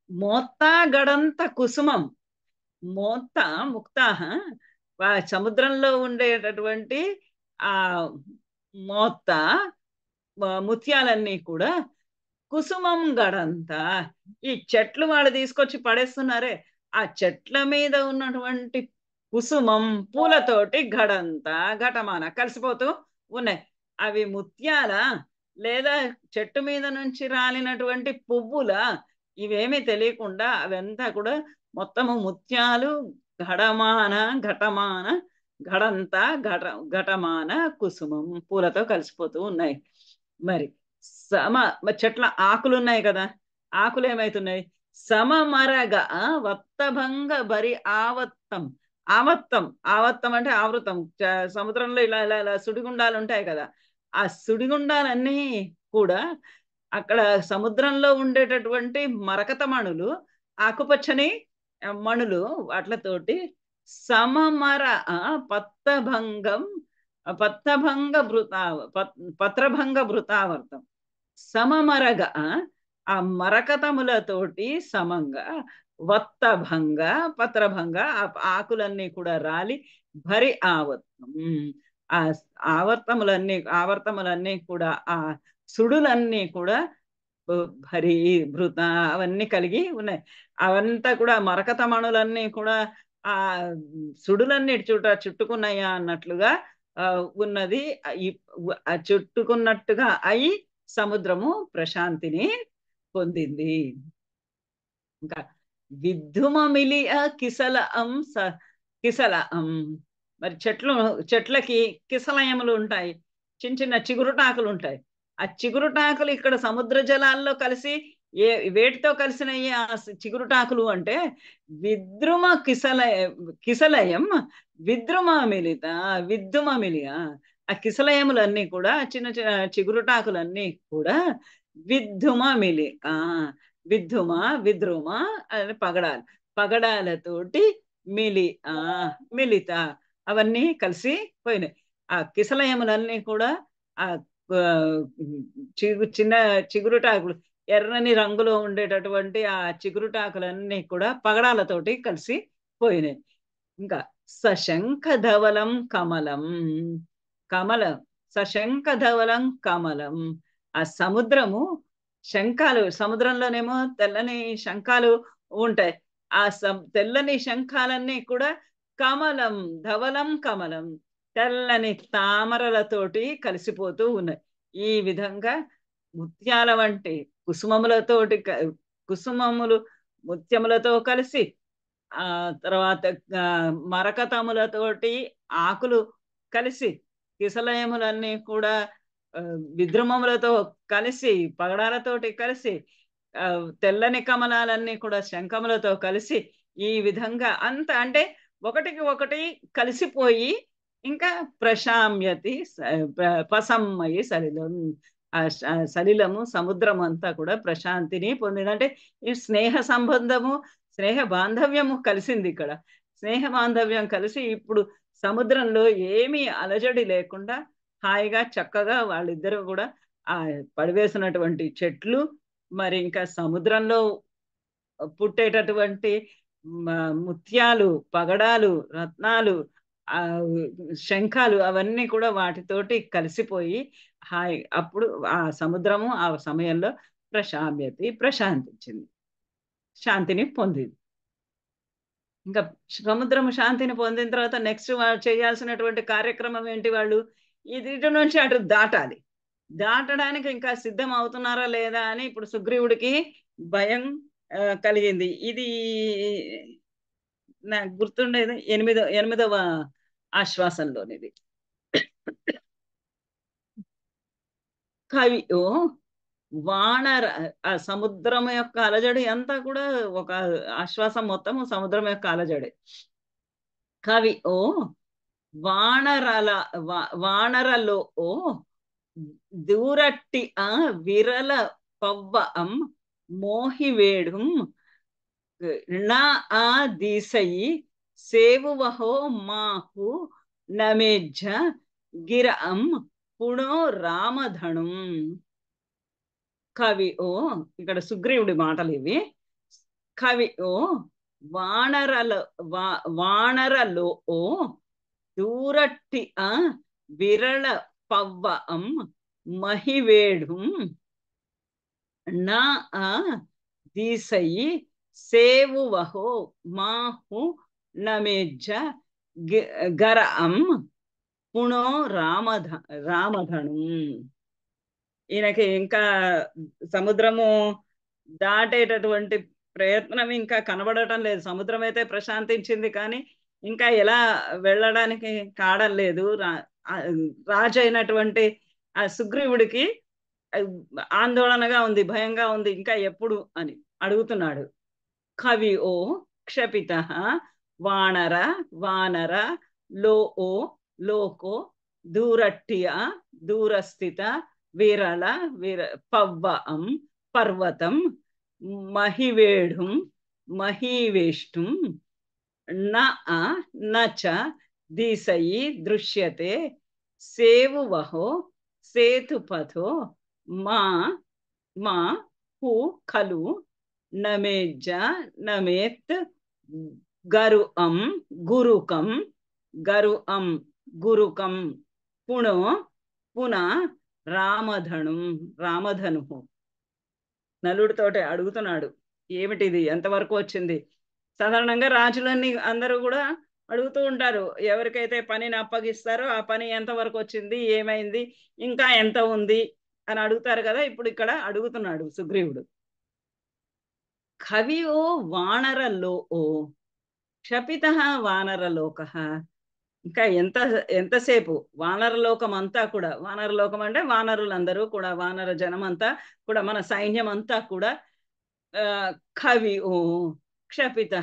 మోత్త గడంత కుసుమం, మోత్త ముక్తాహ సముద్రంలో ఉండేటటువంటి ఆ మోత్త ముత్యాలన్నీ కూడా కుసుమం గడంత ఈ చెట్లు వాళ్ళు తీసుకొచ్చి పడేస్తున్నారే, ఆ చెట్ల మీద ఉన్నటువంటి కుసుమం పూలతోటి గడంత ఘటమాన కలిసిపోతూ ఉన్నాయి. అవి ముత్యాల లేదా చెట్టు మీద నుంచి రాలినటువంటి పువ్వుల, ఇవేమీ తెలియకుండా అవంతా కూడా మొత్తము ముత్యాలు ఘటమాన ఘడంత ఘటమాన కుసుమం పూలతో కలిసిపోతూ ఉన్నాయి. మరి చెట్ల ఆకులు ఉన్నాయి కదా, ఆకులు ఏమైతున్నాయి? సమమరగ వత్తభంగ బరి ఆవత్తం. ఆవత్తం అంటే ఆవృతం. సముద్రంలో ఇలా ఇలా ఇలా సుడిగుండాలు ఉంటాయి కదా, ఆ సుడిగుండాలన్నీ కూడా అక్కడ సముద్రంలో ఉండేటటువంటి మరకత మణులు, ఆకుపచ్చని మణులు వాట్లతోటి సమమర పత్రభంగ భృతావర్తం సమమరగ ఆ మరకతములతోటి సమంగా వత్తభంగ పత్రభంగ ఆకులన్నీ కూడా రాలి భరి ఆవర్తం ఆ ఆవర్తములన్నీ కూడా ఆ సుడులన్నీ కూడా భరి భృత అవన్నీ కలిగి ఉన్నాయి. అవంతా కూడా మరకత మణులన్నీ కూడా ఆ సుడులన్నీ చుట్టుకున్నాయా అన్నట్లుగా ఉన్నది. చుట్టుకున్నట్టుగా అయి సముద్రము ప్రశాంతిని పొందింది. ఇంకా విద్దుమమిలి కిసల మరి చెట్లకి కిసలయములు ఉంటాయి, చిన్న చిన్న చిగురుటాకులు ఉంటాయి. ఆ చిగురుటాకులు ఇక్కడ సముద్ర జలాల్లో కలిసి వేటితో కలిసినవి ఆ చిగురుటాకులు అంటే విద్రుమ కిసలయం విద్రుమ మిలిత విద్దుమ మిలియ. ఆ కిసలయములన్నీ కూడా చిన్న చిన్న చిగురుటాకులన్నీ కూడా విద్దుమ మిలి విద్దుమ విద్రుమ అని పగడాలతోటి మిలిత అవన్నీ కలిసి పోయినాయి. ఆ కిసలయములన్నీ కూడా ఆ చిన్న చిగురుటాకులు ఎర్రని రంగులో ఉండేటటువంటి ఆ చిగురుటాకులన్నీ కూడా పగడాలతోటి కలిసి పోయినాయి. ఇంకా సశంఖధవలం కమలం. కమలం, సశంఖధవలం కమలం. ఆ సముద్రము శంఖాలు, సముద్రంలోనేమో తెల్లని శంఖాలు ఉంటాయి. ఆ తెల్లని శంఖాలన్నీ కూడా కమలం, ధవలం కమలం, తెల్లని తామరలతోటి కలిసిపోతూ ఉన్నాయి. ఈ విధంగా ముత్యాల వంటి కుసుమములతోటి కుసుమములు ముత్యములతో కలిసి, ఆ తర్వాత మరకతములతోటి ఆకులు కలిసి, కిసలయములన్నీ కూడా విద్రుమములతో కలిసి, పగడాలతోటి కలిసి, తెల్లని కమలాలన్నీ కూడా శంఖములతో కలిసి, ఈ విధంగా అంత అంటే ఒకటికి ఒకటి కలిసిపోయి, ఇంకా ప్రశామ్యతి పసమ్మయి సలిలం, సలిలము సముద్రం అంతా కూడా ప్రశాంతిని పొందింది. అంటే ఈ స్నేహ సంబంధము, స్నేహ బాంధవ్యము కలిసింది ఇక్కడ. స్నేహ బాంధవ్యం కలిసి ఇప్పుడు సముద్రంలో ఏమీ అలజడి లేకుండా హాయిగా చక్కగా వాళ్ళిద్దరూ కూడా ఆ పడివేసినటువంటి చెట్లు, మరి ఇంకా సముద్రంలో పుట్టేటటువంటి ముత్యాలు, పగడాలు, రత్నాలు, ఆ శంఖాలు అవన్నీ కూడా వాటితోటి కలిసిపోయి హాయి అప్పుడు ఆ సముద్రము ఆ సమయంలో ప్రశాంతించింది, శాంతిని పొందింది. ఇంకా సముద్రము శాంతిని పొందిన తర్వాత నెక్స్ట్ చేయాల్సినటువంటి కార్యక్రమం ఏంటి? వాళ్ళు ఇటు నుంచి అటు దాటాలి. దాటడానికి ఇంకా సిద్ధం అవుతున్నారా లేదా అని ఇప్పుడు సుగ్రీవుడికి భయం కలిగింది. ఇది నాకు గుర్తుండేది ఎనిమిదవ ఆశ్వాసంలోనిది. కవి వానర, ఆ సముద్రం యొక్క అలజడి అంతా కూడా ఒక ఆశ్వాసం మొత్తము సముద్రం యొక్క అలజడి. కవి వానరల వానరలో దూరట్టి విరల పవ్వం మోహివేడుం నా ఆ దీసయి సేవువహో మాహు నమేజ్జ గిరం పుణో రామధణుం. కవి ఇక్కడ సుగ్రీవుడి మాటలు ఇవి. కవి వానరలో దూరట్టి విరళ పవ్వం మహివేడుం నా దీసయి సేవువహో మాహు నమేజ్జ గరం పుణో రామధణుం. ఈయనకి ఇంకా సముద్రము దాటేటటువంటి ప్రయత్నం ఇంకా కనబడటం లేదు. సముద్రం అయితే ప్రశాంతించింది, కానీ ఇంకా ఎలా వెళ్ళడానికి కావడం లేదు. రాజు అయినటువంటి ఆ సుగ్రీవుడికి ఆందోళనగా ఉంది, భయంగా ఉంది. ఇంకా ఎప్పుడు అని అడుగుతున్నాడు. కవి క్షపిత వానర వానర లోకో దూరట్టియ దూరస్థిత విరళ పవ్వం పర్వతం మహివేఢుం మహీవేష్టుం నచ దీసయి దృశ్యతే సేవువహో సేతుపథో మా హు ఖలు నమేజ్జ నమేత్ గురుకం పున రామధను. నలుడితోటి అడుగుతున్నాడు, ఏమిటిది, ఎంతవరకు వచ్చింది? సాధారణంగా రాజులన్నీ అందరూ కూడా అడుగుతూ ఉంటారు, ఎవరికైతే పనిని అప్పగిస్తారో ఆ పని ఎంతవరకు వచ్చింది, ఏమైంది, ఇంకా ఎంత ఉంది అని అడుగుతారు కదా. ఇప్పుడు ఇక్కడ అడుగుతున్నాడు సుగ్రీవుడు. కవి వానరలో క్షపిత వానరలోక. ఇంకా ఎంతసేపు వానరలోకం అంతా కూడా, వానరలోకం అంటే వానరులందరూ కూడా, వానర జనం అంతా కూడా, మన సైన్యం అంతా కూడా కవి క్షపిత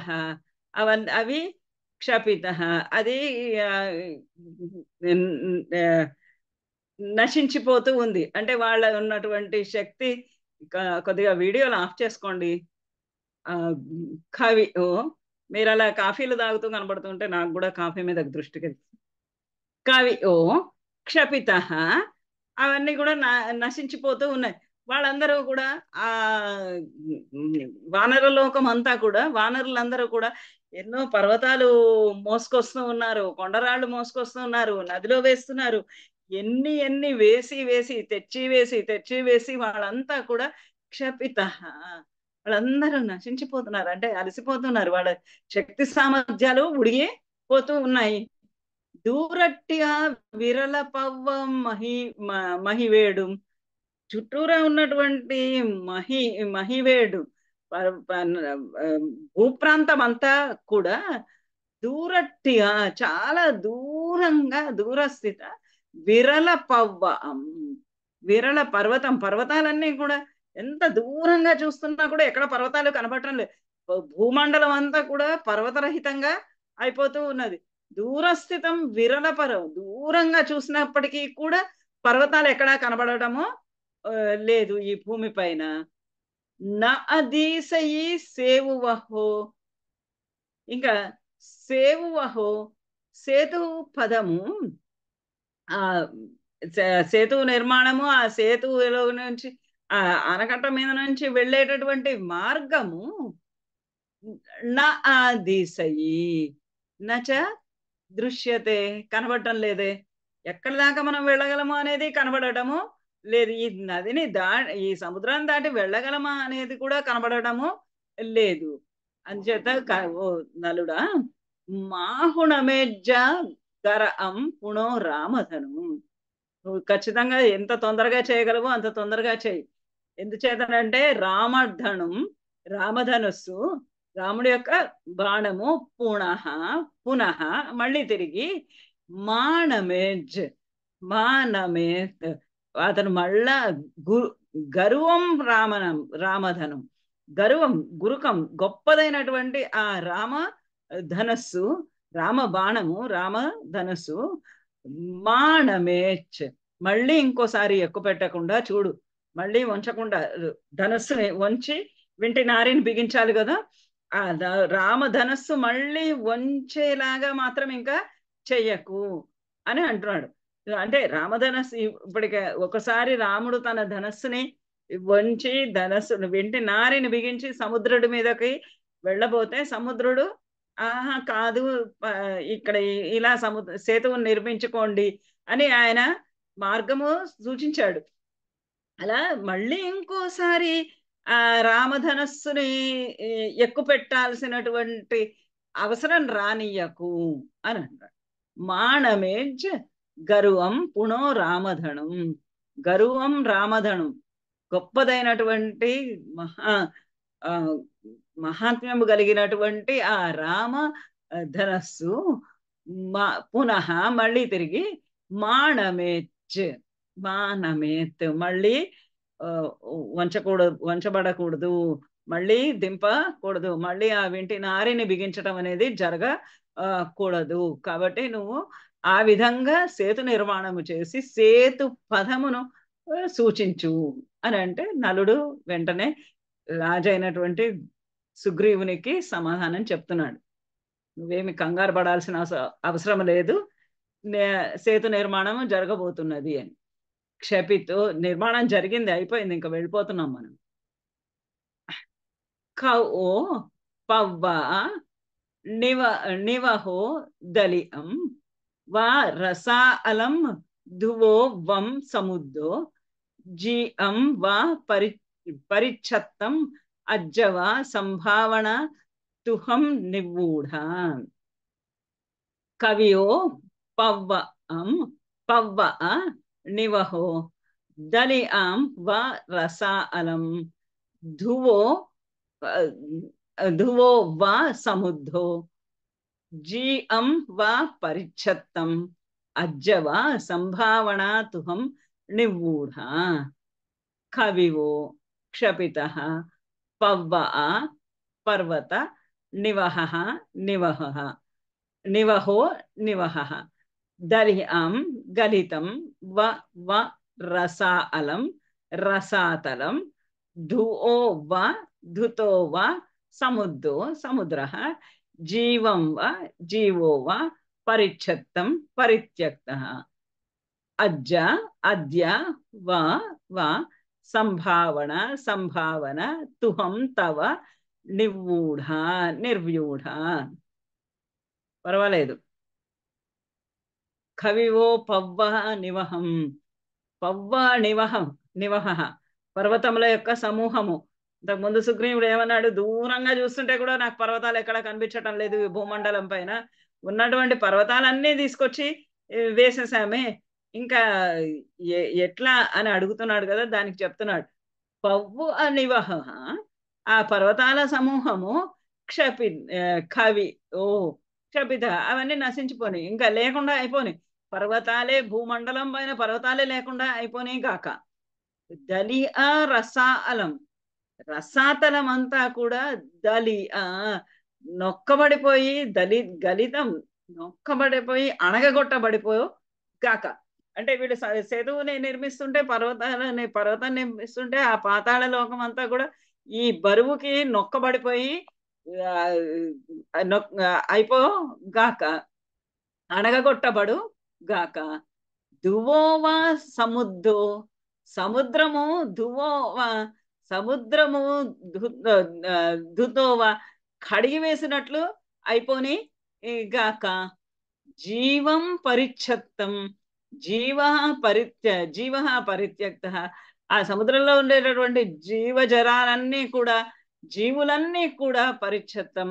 అవి క్షపిత అది నశించిపోతూ ఉంది. అంటే వాళ్ళ ఉన్నటువంటి శక్తి. కొద్దిగా వీడియోలు ఆఫ్ చేసుకోండి. కవి మీరు అలా కాఫీలు తాగుతూ కనబడుతుంటే నాకు కూడా కాఫీ మీద దృష్టికి. కవి క్షపిత అవన్నీ కూడా నశించిపోతూ ఉన్నాయి. వాళ్ళందరూ కూడా ఆ వానరలోకం అంతా కూడా, వానరులందరూ కూడా ఎన్నో పర్వతాలు మోసుకొస్తూ ఉన్నారు, కొండరాళ్ళు మోసుకొస్తూ ఉన్నారు, నదిలో వేస్తున్నారు. ఎన్ని ఎన్ని వేసి వేసి తెచ్చి వేసి వాళ్ళంతా కూడా క్షపిత, వాళ్ళందరూ నశించిపోతున్నారు. అంటే అలసిపోతున్నారు. వాళ్ళ శక్తి సామర్థ్యాలు ఉడిగి పోతూ ఉన్నాయి. దూరట్టిగా విరల పవ్వ మహి మహివేడు, చుట్టూరా ఉన్నటువంటి మహి మహివేడు భూప్రాంతం అంతా కూడా దూరట్టిగా, చాలా దూరంగా, దూరస్థిత విరల పవ్వ, విరల పర్వతం, పర్వతాలన్నీ కూడా ఎంత దూరంగా చూస్తున్నా కూడా ఎక్కడ పర్వతాలు కనపడటం లేదు. భూమండలం అంతా కూడా పర్వతరహితంగా అయిపోతూ ఉన్నది. దూరస్థితం విరల దూరంగా చూసినప్పటికీ కూడా పర్వతాలు ఎక్కడా కనబడటము లేదు ఈ భూమి పైన. నా అదీసయి సేవువహో, ఇంకా సేవువహో, సేతు పదము, ఆ సేతు నిర్మాణము, ఆ సేతువులో నుంచి ఆ ఆనకట్ట మీద నుంచి వెళ్ళేటటువంటి మార్గము నా ఆదిశయి నచ దృశ్యతే, కనబడటం లేదే. ఎక్కడి దాకా మనం వెళ్ళగలము అనేది కనబడటము లేదు. ఈ నదిని ఈ సముద్రాన్ని దాటి వెళ్ళగలమా అనేది కూడా కనబడటము లేదు. అంచేత ఓ నలుడా, మాహుణమేజ్జ గర అం పుణో రామధను, నువ్వు ఖచ్చితంగా ఎంత తొందరగా చేయగలవో అంత తొందరగా చేయి. ఎందుచేతనంటే రామధనం, రామధనుస్సు, రాముడి యొక్క బాణము, పునః పునః మళ్ళీ తిరిగి మానమేజ్, మానమేత్, అతను మళ్ళా గర్వం రామధనం, గర్వం, గురుకం, గొప్పదైనటువంటి ఆ రామ ధనస్సు, రామ బాణము, రామ ధనస్సు మానమేచ్, మళ్ళీ ఇంకోసారి ఎక్కువ పెట్టకుండా చూడు, మళ్ళీ వంచకుండా ధనస్సుని వంచి వింటి నారిని బిగించాలి కదా, ఆ రామధనస్సు మళ్ళీ వంచేలాగా మాత్రం ఇంకా చెయ్యకు అని అంటున్నాడు. అంటే రామధనస్సు ఇప్పటికే ఒకసారి రాముడు తన ధనస్సుని వంచి ధనస్సును వెంటి నారిని బిగించి సముద్రుడి మీదకి వెళ్ళబోతే సముద్రుడు ఆహా కాదు, ఇక్కడ ఇలా సేతువును నిర్మించుకోండి అని ఆయన మార్గము సూచించాడు. అలా మళ్ళీ ఇంకోసారి ఆ రామధనస్సుని ఎక్కువ పెట్టాల్సినటువంటి అవసరం రానియకు అని అన్నాడు. మాణమేజ్ గరువం పునో రామధనం, గరువం రామధనం, గొప్పదైనటువంటి మహాత్మ్యము కలిగినటువంటి ఆ రామ ధనస్సు పునః మళ్ళీ తిరిగి మాణమేచ్, మానమేత్, మళ్ళీ వంచబడకూడదు, మళ్ళీ దింపకూడదు, మళ్ళీ ఆ వింటి నారిని బిగించడం అనేది జరగకూడదు. కాబట్టి నువ్వు ఆ విధంగా సేతు నిర్మాణము చేసి సేతు పదమును సూచించు అని అంటే నలుడు వెంటనే రాజైనటువంటి సుగ్రీవునికి సమాధానం చెప్తున్నాడు. నువ్వేమి కంగారు పడాల్సిన అవసరం లేదు, సేతు నిర్మాణం జరగబోతున్నది అని. క్షపితో నిర్మాణం జరిగింది, అయిపోయింది, ఇంకా వెళ్ళిపోతున్నాం మనం. కౌ పవ్వ నివహో దలియం వా రసా అలం ధువో వం సముద్రో జీం వా పరిచ్ఛత్తం అజ్జవా సంభావన తుహం నివూఢ. కవియో పవ్వ పవ్వ నివహో దలియాం వా రసా అలం ధువో ధువో వా సముద్రో జీం వా పరిచ్ఛత్తం అజ్జవా సంభావనా తుహం నివూఢ. కవివో క్షపితః పవ్వ పర్వత నివహః నివహః నివహో నివహః దలియాం గలితం వ రసా అలం రసాతలం ధుఓ వ ధుతో వ సముద్రో సముద్రః జీవం వ జీవో వ పరిచ్ఛత్తం పరిత్యక్తః అద్య వ సంభావన సంభావన తుహం తవ నిర్వ్యూఢ. పర్వాలేదు. కవివో పవ్వ నివహం. పవ్వ నివహం. నివహ పర్వతముల యొక్క సమూహము. ఇంతకుముందు సుగ్రీవుడు ఏమన్నాడు, దూరంగా చూస్తుంటే కూడా నాకు పర్వతాలు ఎక్కడ కనిపించటం లేదు ఈ భూమండలం పైన, ఉన్నటువంటి పర్వతాలన్నీ తీసుకొచ్చి వేసేసామే, ఇంకా ఎట్లా అని అడుగుతున్నాడు కదా, దానికి చెప్తున్నాడు. పవ్వు అనివహ, ఆ పర్వతాల సమూహము క్షపి కవి ఓ క్షపిత, అవన్నీ నశించిపోని, ఇంకా లేకుండా అయిపోని, పర్వతాలే భూమండలం పైన పర్వతాలే లేకుండా అయిపోని గాక. దలి ఆ రసాలం, రసాతలం అంతా కూడా దలి ఆ నొక్కబడిపోయి, గలితం నొక్కబడిపోయి అణగగొట్టబడిపోయో గాక. అంటే వీడు సేతువుని నిర్మిస్తుంటే, పర్వతం నిర్మిస్తుంటే ఆ పాతాళ లోకం అంతా కూడా ఈ బరువుకి నొక్కబడిపోయి అయిపో గాక, అణగగొట్టబడు గాక. దువోవా సముద్రో, సముద్రము దువోవా, సముద్రము దుతోవా, కడిగి వేసినట్లు అయిపోని గాక. జీవం పరిచ్ఛత్తం, జీవ జీవ పరిత్యక్త, ఆ సముద్రంలో ఉండేటటువంటి జీవజరాలన్నీ కూడా, జీవులన్నీ కూడా పరిచ్ఛత్తం,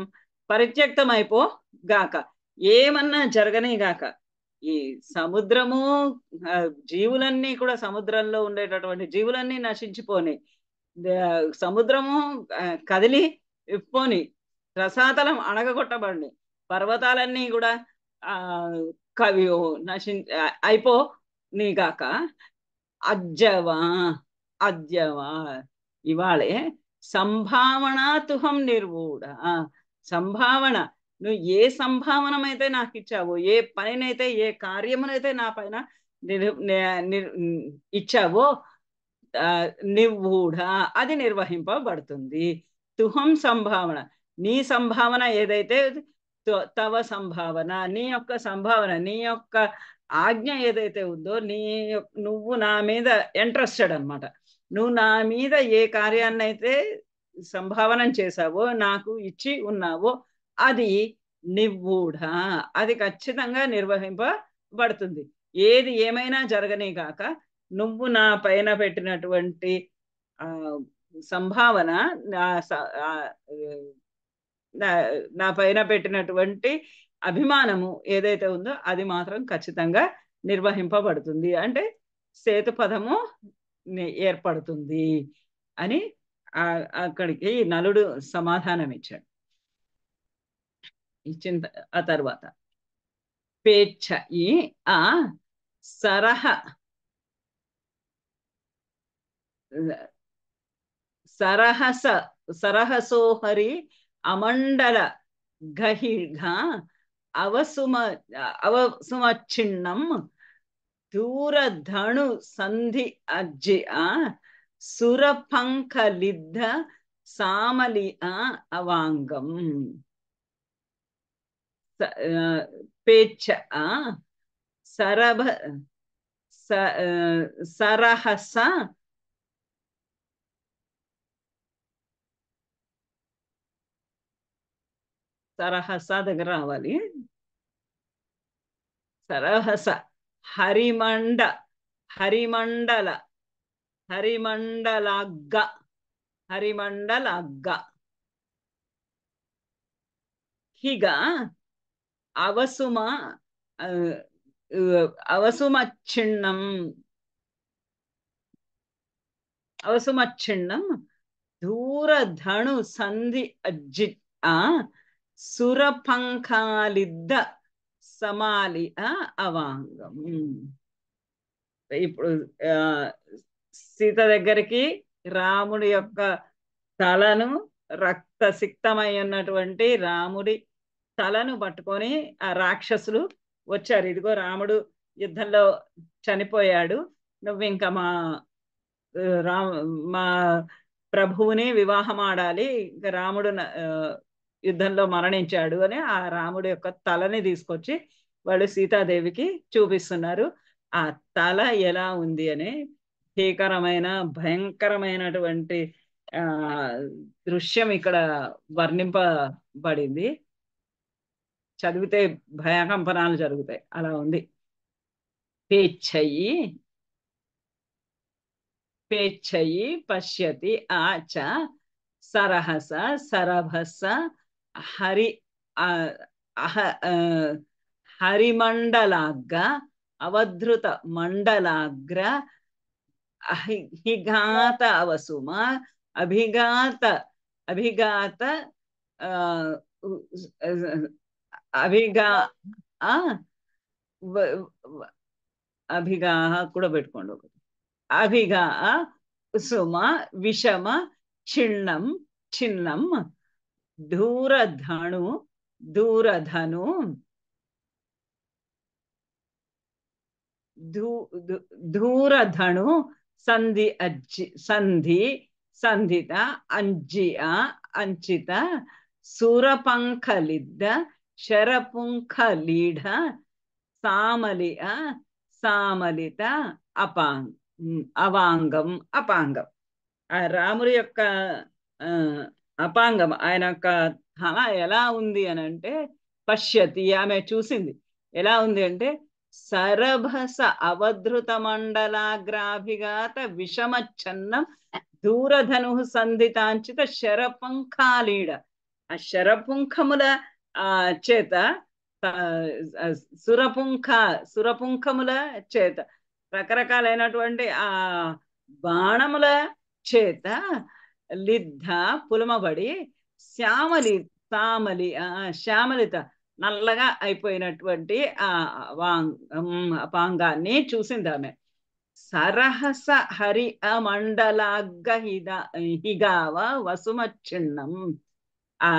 పరిత్యక్తం అయిపో గాక. ఏమన్నా జరగని గాక. ఈ సముద్రము, జీవులన్నీ కూడా, సముద్రంలో ఉండేటటువంటి జీవులన్నీ నశించిపోని, సముద్రము కదిలి పోని, రసాతలం అణగగొట్టబడి, పర్వతాలన్నీ కూడా ఆ కవి అయిపో నీగాక. అజ్జవా, అద్యవా, ఇవాళే సంభావనాతుహం నిర్వూఢ, సంభావన, నువ్వు ఏ సంభావనమైతే నాకు ఇచ్చావో, ఏ పనినైతే, ఏ కార్యమునైతే నా పైన ఇచ్చావో, నివ్వూఢ, అది నిర్వహింపబడుతుంది. తుహం సంభావన, నీ సంభావన ఏదైతే, తవ సంభావన, నీ యొక్క సంభావన, నీ యొక్క ఆజ్ఞ ఏదైతే ఉందో, నువ్వు నా మీద ఇంట్రెస్టెడ్ అనమాట. నువ్వు నా మీద ఏ కార్యాన్ని అయితే సంభావన చేసావో, నాకు ఇచ్చి ఉన్నావో, అది నివ్వూఢ, అది ఖచ్చితంగా నిర్వహింపబడుతుంది. ఏది ఏమైనా జరగనే గాక, నువ్వు నా పైన పెట్టినటువంటి సంభావన, నా పైన పెట్టినటువంటి అభిమానము ఏదైతే ఉందో, అది మాత్రం ఖచ్చితంగా నిర్వహింపబడుతుంది, అంటే సేతు పదము ఏర్పడుతుంది అని అక్కడికి నలుడు సమాధానం ఇచ్చాడు. ఇచ్చిన ఆ తర్వాత పేచ్ఛ ఈ ఆ సరహ సరహస సరహసోహరి అమండల గహిఘ అవసుమచ్చిన్నం దూరధణు సంధి అజ్జి సురపంఖలిద్ధ సామలి అవాంగం. పేచ్ఛ సరభ సరహస సరహస దగ్గర రావాలి. సరహస హరిమండ హరిమండల హరిమండలగ్గ హరిమండలగ్గ హిగ అవసుమ అవసుమచ్చిన్నం అవసుమచ్చిన్నం దూరధణు సంధి అజ్జి సురపంఖాలిద్ద సమాలి అవాంగం. ఇప్పుడు సీత దగ్గరికి రాముడి యొక్క తలను, రక్తసిక్తమై ఉన్నటువంటి రాముడి తలను పట్టుకొని ఆ రాక్షసులు వచ్చారు. ఇదిగో రాముడు యుద్ధంలో చనిపోయాడు, నువ్వు ఇంకా మా ప్రభువుని వివాహం ఆడాలి, ఇంకా రాముడు యుద్ధంలో మరణించాడు అని ఆ రాముడి యొక్క తలని తీసుకొచ్చి వాళ్ళు సీతాదేవికి చూపిస్తున్నారు. ఆ తల ఎలా ఉంది అని భీకరమైన, భయంకరమైనటువంటి దృశ్యం ఇక్కడ వర్ణింపబడింది. చదివితే భయకంపనాలు జరుగుతాయి. అలా ఉంది. పేచ్చయి పేచ్చయి పశ్యతి ఆచ సరహస సరభస హరి ఆ, అహ ఆ, హరిమండలాగ్ర అవధృత మండలాగ్ర అహిఘాత అవసుమ అభిఘాత అభిఘాత ఆ, అభిగా ఆ, వ- వ- అభిగా కూడా పెట్టుకోండి ఒకటి. అభిగా సుమ విషమ చిన్నం చిన్నం దూరధను దూరధను ధూరధను సంధి సంధి సంధిత అంజియ అంచిత సురపంఖలిద్ద శరపుంఖలీఢ సామలియ సామలిత అపాంగ్ అవాంగం అపాంగం. ఆ రాముడి యొక్క ఆ, అపాంగం, ఆయన యొక్క తల ఎలా ఉంది అని అంటే, పశ్యతి ఆమె చూసింది. ఎలా ఉంది అంటే, సరభస అవధృత మండలాగ్రాభిఘాత విషమచ్ఛన్నం దూరధను సంధితాంచిత శరపుంఖాలీడ. ఆ శరపుంఖముల ఆ చేత సురపుంఖ సురపుంఖముల చేత రకరకాలైనటువంటి ఆ బాణముల చేత లిద్ధ పులమబడి శ్యామలి తామలి శ్యామలిత నల్లగా అయిపోయినటువంటి ఆ అపాంగాన్ని చూసింది ఆమె. సరహస హరి అమండలాగ్గ హిగావ వసుమచ్చిన్నం. ఆ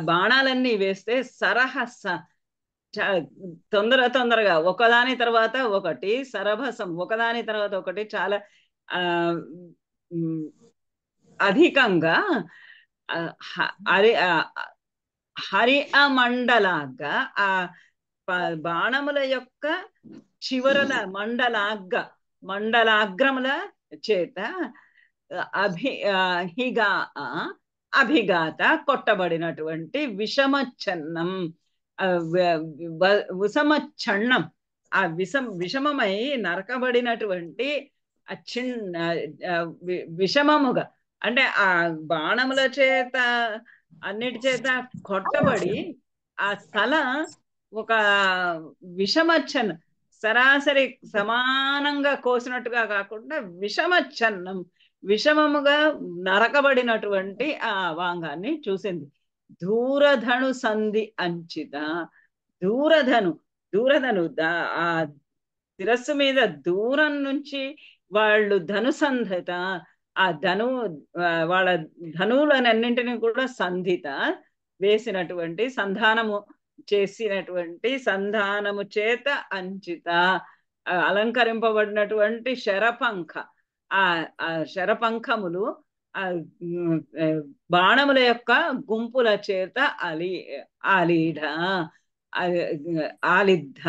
బాణాలన్నీ వేస్తే సరహస తొందర తొందరగా ఒకదాని తర్వాత ఒకటి, సరభసం ఒకదాని తర్వాత ఒకటి, చాలా ఆ అధికంగా హరి హరి అమండలాగా ఆ బాణముల యొక్క చివరల మండలాగ్రముల చేత హిగా అభిఘాత కొట్టబడినటువంటి విషమచ్ఛన్నం, విషమచ్ఛన్నం, ఆ విషమమై నరకబడినటువంటి ఆ చిన్న విషమముగా, అంటే ఆ బాణముల చేత అన్నిటి చేత కొట్టబడి ఆ తల ఒక విషమచ్చన్ సరాసరి సమానంగా కోసినట్టుగా కాకుండా విషమచ్చన్నం విషమముగా నరకబడినటువంటి ఆ వాంగాన్ని చూసింది. దూరధను సంధి అంచిత. దూరధను దూరధను ఆ శిరస్సు మీద దూరం నుంచి వాళ్ళు ధనుసంధిత, ఆ వాళ్ళ ధనువులనన్నింటినీ కూడా సంధిత వేసినటువంటి, సంధానము చేసినటువంటి, సంధానము చేత అంచిత అలంకరింపబడినటువంటి శరపంఖ, ఆ శరపంఖములు ఆ బాణముల యొక్క గుంపుల చేత ఆలీఢ ఆలిద్ధ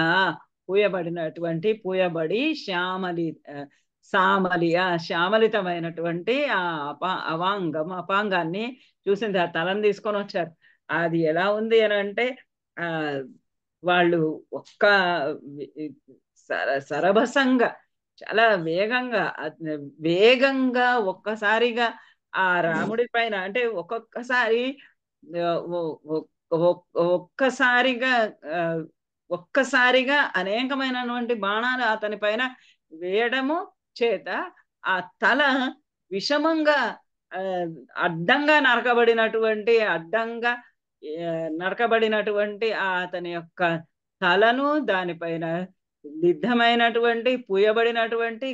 పూయబడినటువంటి, పూయబడి శ్యామలితమైనటువంటి ఆ అపాంగాన్ని చూసింది. ఆ తలను తీసుకొని వచ్చారు. అది ఎలా ఉంది అని అంటే, ఆ వాళ్ళు ఒక్క సరభసంగా చాలా వేగంగా ఒక్కసారిగా ఆ రాముడి పైన, అంటే ఒక్కొక్కసారి ఒక్కసారిగా ఒక్కసారిగా అనేకమైనటువంటి బాణాలు అతని పైన వేయడము చేత ఆ తల విషమంగా అడ్డంగా నరకబడినటువంటి అతని యొక్క తలను, దానిపైన లిద్ధమైనటువంటి పూయబడినటువంటి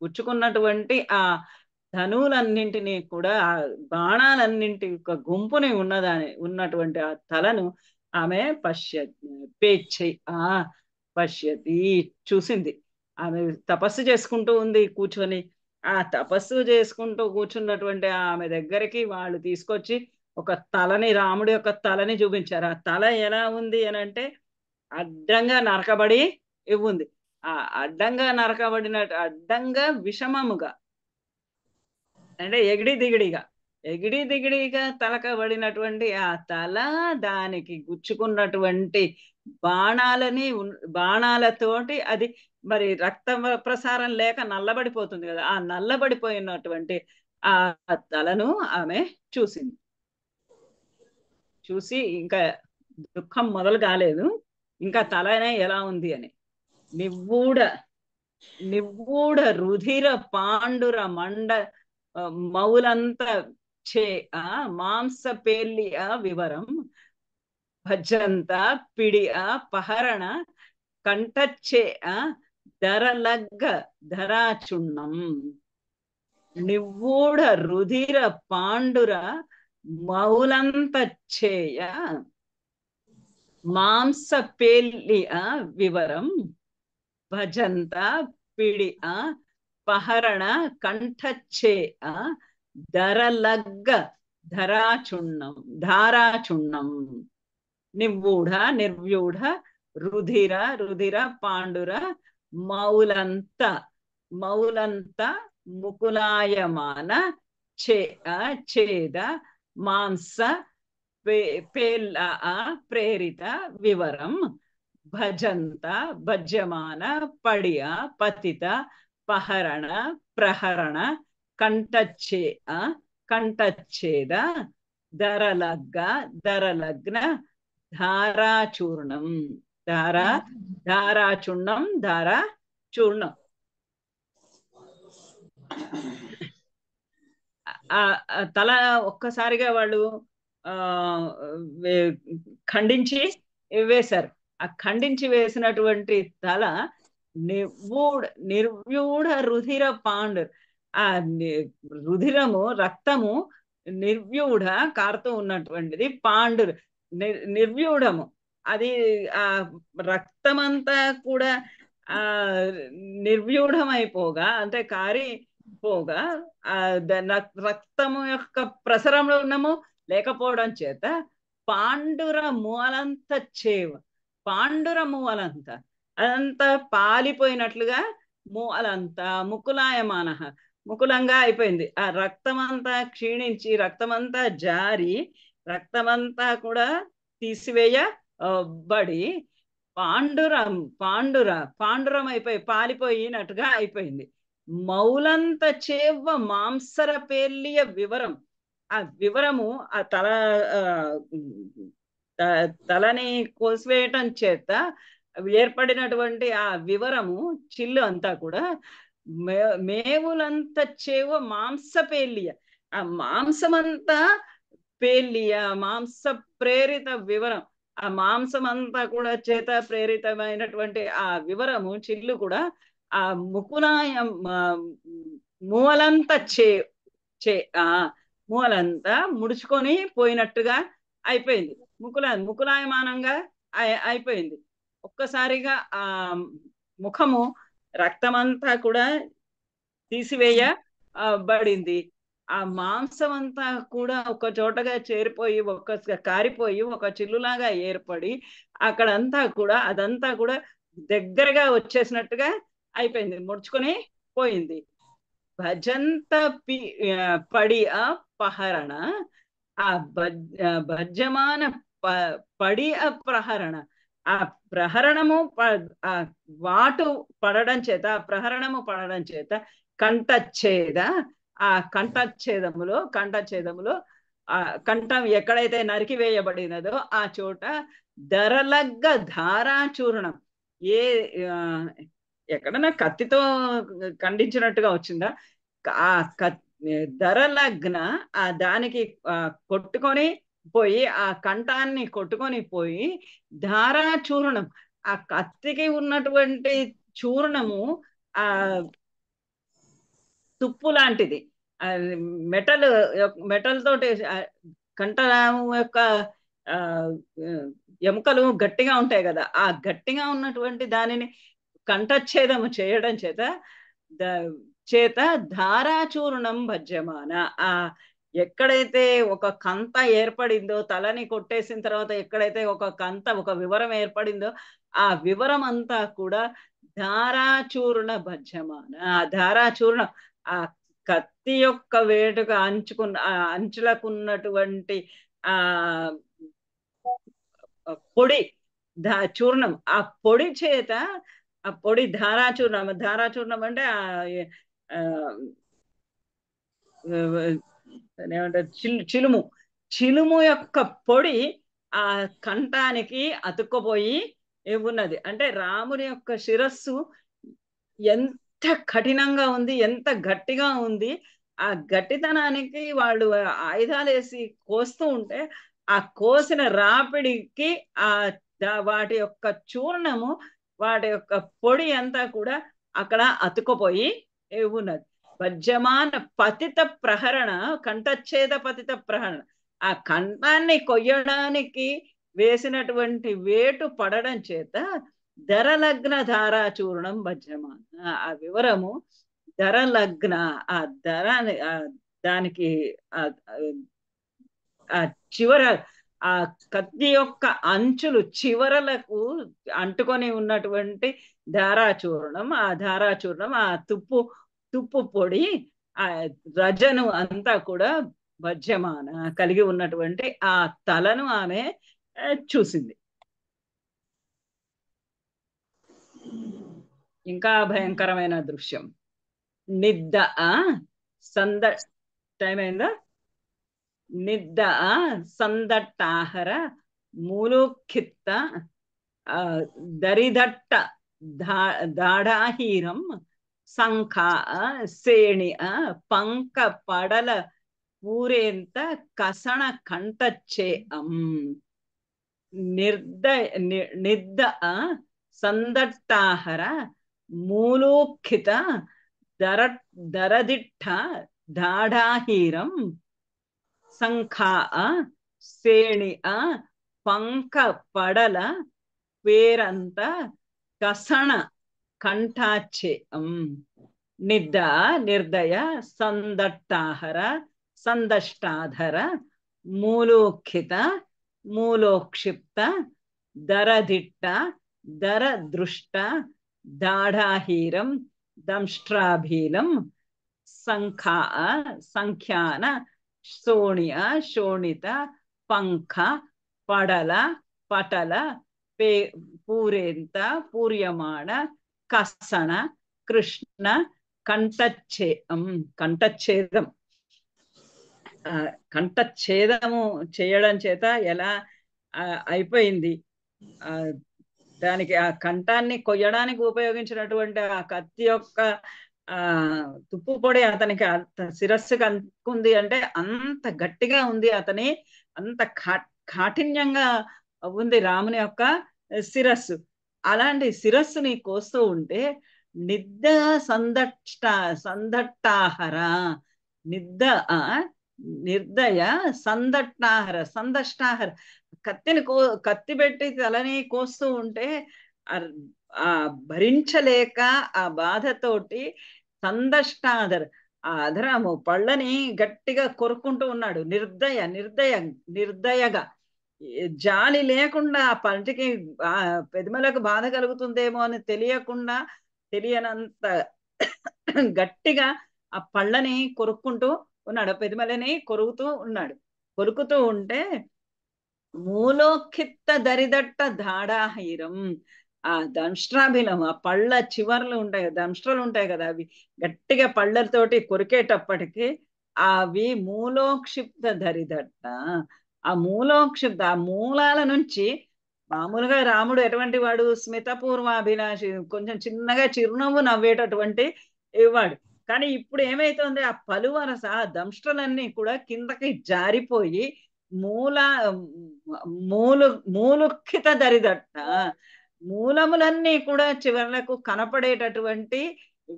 గుచ్చుకున్నటువంటి ఆ ధనువులన్నింటినీ కూడా, ఆ బాణాలన్నింటి యొక్క గుంపుని ఉన్నటువంటి ఆ తలను ఆమె పేచ్చై పశ్యతి చూసింది. ఆమె తపస్సు చేసుకుంటూ ఉంది కూర్చొని. ఆ తపస్సు చేసుకుంటూ కూర్చున్నటువంటి ఆమె దగ్గరికి వాళ్ళు తీసుకొచ్చి ఒక తలని, రాముడి యొక్క తలని చూపించారు. ఆ తల ఎలా ఉంది అని అంటే, అడ్డంగా నరకబడి ఉంది. ఆ అడ్డంగా నరకబడినట్టు, అడ్డంగా విషమముగా, అంటే ఎగిడి దిగిడిగా ఎగిడి దిగిడిగా తలకబడినటువంటి ఆ తల, దానికి గుచ్చుకున్నటువంటి బాణాలతోటి అది మరి రక్త ప్రసారం లేక నల్లబడిపోతుంది కదా, ఆ నల్లబడిపోయినటువంటి ఆ తలను ఆమె చూసింది. చూసి ఇంకా దుఃఖం మొదలు కాలేదు, ఇంకా తలనే ఎలా ఉంది అని. నివ్వూడ నివ్వూడ రుధిర పాండుర మండ మౌలంత చే మాంస పేర్లి వివరం భజంత పిడి పహరణ కంఠచ్చే ధరలగ్గ ధరాచున్నం. నివ్వూఢ రుధిర పాండుర మౌలంత చేయ మాంస పేల్లి వివరం భజంత పిడి పహరణ కంఠచ్చే ధరలగ్గ ధారాచున్నం. నివ్వూఢ నిర్వ్యూఢ రుధిర పాండుర మౌలంత ముకులాయమాన ఛేద మాంస పేల్ల ప్రేరిత వివరం భజంత భజ్యమాన పడియ పతిత పహరణ ప్రహరణ కంఠచ్ఛేద ధరలగ్న ధారాచూర్ణం. ధారాచూర్ణం. తల ఒక్కసారిగా వాళ్ళు ఖండించి వేశారు. ఆ ఖండించి వేసినటువంటి తల నిర్వ్యూఢ రుధిర పాండు, ఆ రుధిరము రక్తము నిర్వ్యూఢ కారుతూ ఉన్నటువంటిది, పాండు నిర్వ్యూఢము, అది ఆ రక్తమంతా కూడా ఆ నిర్వ్యూఢమైపోగా అంటే కారిపోగా రక్తము యొక్క ప్రసరణము లేకపోవడం చేత పాండుర మూలంత పాండుర మూలంత అదంతా పాలిపోయినట్లుగా మూలంతా ముకులాయమాన ముకులంగా అయిపోయింది. ఆ రక్తమంతా క్షీణించి రక్తమంతా జారి రక్తమంతా కూడా తీసివేయబడి పాండురం అయిపోయి పాలిపోయినట్టుగా అయిపోయింది. మౌలంత చేవ్వ మాంసర పేర్లియ వివరం, ఆ వివరము ఆ తలని కోసివేయటం చేత ఏర్పడినటువంటి ఆ వివరము చిల్లు అంతా కూడా మేవులంత చేవ మాంస పేర్లియ, ఆ మాంసమంతా పేర్లియ మాంస ప్రేరిత వివరం, ఆ మాంసమంతా కూడా చేత ప్రేరితమైనటువంటి ఆ వివరము చిల్లు కూడా ఆ మూలంతా మూలంతా ముడుచుకొని పోయినట్టుగా అయిపోయింది. ముకులాయమానంగా అయిపోయింది. ఒక్కసారిగా ఆ ముఖము రక్తమంతా కూడా తీసివేయబడింది. ఆ మాంసం అంతా కూడా ఒక చోటగా చేరిపోయి కారిపోయి ఒక చిల్లులాగా ఏర్పడి అక్కడంతా కూడా అదంతా కూడా దగ్గరగా వచ్చేసినట్టుగా అయిపోయింది, ముడుచుకొని పోయింది. భజంత పడి పహరణ, ఆ భజ్యమాన పడి ప్రహరణ, ఆ ప్రహరణము ఆ వాటు పడడం చేత ప్రహరణము పడడం చేత కంఠచ్ఛేద, ఆ కంఠచ్ఛేదములో ఆ కంఠం ఎక్కడైతే నరికివేయబడినదో ఆ చోట ధరలగ్గ ధారాచూర్ణం, ఎక్కడన్నా కత్తితో ఖండించినట్టుగా వచ్చిందా, ఆ ధరలగ్న ఆ దానికి కొట్టుకొని పోయి ఆ కంఠాన్ని కొట్టుకొని పోయి ధారాచూర్ణం, ఆ కత్తికి ఉన్నటువంటి చూర్ణము ఆ తుప్పు లాంటిది, మెటల్ తోటి కంఠము యొక్క ఎముకలు గట్టిగా ఉంటాయి కదా, ఆ గట్టిగా ఉన్నటువంటి దానిని కంఠచ్ఛేదము చేయడం చేత ధారాచూర్ణం భజ్యమాన, ఆ ఎక్కడైతే ఒక కంత ఏర్పడిందో తలని కొట్టేసిన తర్వాత ఎక్కడైతే ఒక వివరం ఏర్పడిందో ఆ వివరం అంతా కూడా ధారాచూర్ణ భజ్యమాన, ఆ ధారాచూర్ణం, ఆ కత్తి యొక్క వేటుకు అంచులకున్నటువంటి ఆ పొడి చూర్ణం, ఆ పొడి చేత, ఆ పొడి ధారాచూర్ణం, ధారాచూర్ణం అంటే ఆ ఏమంటారు, చిలుము, చిలుము యొక్క పొడి ఆ కంఠానికి అతుక్కుపోయి ఉన్నది. అంటే రాముని యొక్క శిరస్సు ఎంత కఠినంగా ఉంది, ఎంత గట్టిగా ఉంది. ఆ గట్టితనానికి వాళ్ళు ఆయుధాలు వేసి కోస్తూ ఉంటే ఆ కోసిన రాపిడికి ఆ వాటి యొక్క చూర్ణము, వాటి యొక్క పొడి అంతా కూడా అక్కడ అతుకుపోయి ఉన్నది. వజ్యమాన పతిత ప్రహరణ, కంఠచ్ఛేద పతిత ప్రహరణ, ఆ కంఠాన్ని కొయ్యడానికి వేసినటువంటి వేటు పడడం చేత ధరలగ్న ధారాచూర్ణం భజ్యమాన. ఆ వివరము ధరలగ్న, ఆ ధరాన్ని దానికి ఆ చివర ఆ కత్తి యొక్క అంచులు చివరలకు అంటుకొని ఉన్నటువంటి ధారాచూర్ణం, ఆ ధారాచూర్ణం, ఆ తుప్పు పొడి, ఆ రజను అంతా కూడా భజ్యమాన కలిగి ఉన్నటువంటి ఆ తలను ఆమె చూసింది. ఇంకా భయంకరమైన దృశ్యం. నిద్ద సంద టైం అయిందా? నిద్ద సందట్టాహర మూలుఖిత్త దరిదట్ట దాఢాహీరం సంఖ సేణి పంక పడల పూరేంత కసణ కంఠచ్చే నిద్ద సందట్టాహర మూలూఖిత దరదిట్ట దాఢాహీరం సంఖా సేణి పంక పడల పేరంత కసణ కంఠాచ్చే నిద్ద నిర్దయ సందట్టాహర సందష్టాధర మూలోఖిత మూలోక్షిప్త దరదిట్ట దరదృష్ట దాఢాహీరం దంష్ట్రాభీలం సంఖా సంఖ్యాన శోణియ శోణిత పంఖ పడల పటల పూరేంత పూర్యమాణ కసణ కృష్ణ కంఠచ్ఛేదం కంఠచ్ఛేదము చేయడం చేత ఎలా అయిపోయింది. దానికి ఆ కంఠాన్ని కొయ్యడానికి ఉపయోగించినటువంటి ఆ కత్తి యొక్క తుప్పు పొడి అతనికి శిరస్సుకి అందుకుంది అంటే అంత గట్టిగా ఉంది, అతని అంత కాఠిన్యంగా ఉంది రాముని యొక్క శిరస్సు. అలాంటి శిరస్సుని కోస్తూ ఉంటే నిద్ద సందట్టాహర నిద్ద నిర్దయ సందట్టాహర సందష్టాహర కత్తి పెట్టి తలని కోస్తూ ఉంటే ఆ భరించలేక ఆ బాధతోటి సందష్టాధర ఆ అధరము పళ్ళని గట్టిగా కొరుక్కుంటూ ఉన్నాడు. నిర్దయగా జాలి లేకుండా ఆ పంటికి పెదమలకు బాధ కలుగుతుందేమో అని తెలియనంత గట్టిగా ఆ పళ్ళని కొరుక్కుంటూ ఉన్నాడు, పెదమలని కొరుకుతూ ఉంటే మూలోఖిత్త దరిదట్ట దాఢాహీరం ఆ దంష్ట్రాభిలం, ఆ పళ్ళ చివర్లు ఉంటాయి కదా, దంష్ట్రలు ఉంటాయి కదా, అవి గట్టిగా పళ్ళతోటి కొరికేటప్పటికి అవి మూలోక్షిప్త దరిదట్ట, ఆ మూలోక్షిప్త ఆ మూలాల నుంచి. మామూలుగా రాముడు ఎటువంటి వాడు, స్మితపూర్వాభిలాషి, కొంచెం చిన్నగా చిరునవ్వు నవ్వేటటువంటి వాడు. కానీ ఇప్పుడు ఏమైతుంది, ఆ పలువరస దంష్ట్రలన్నీ కూడా కిందకి జారిపోయి మూలుఖిత దరిదట్ట మూలములన్నీ కూడా చివరకు కనపడేటటువంటి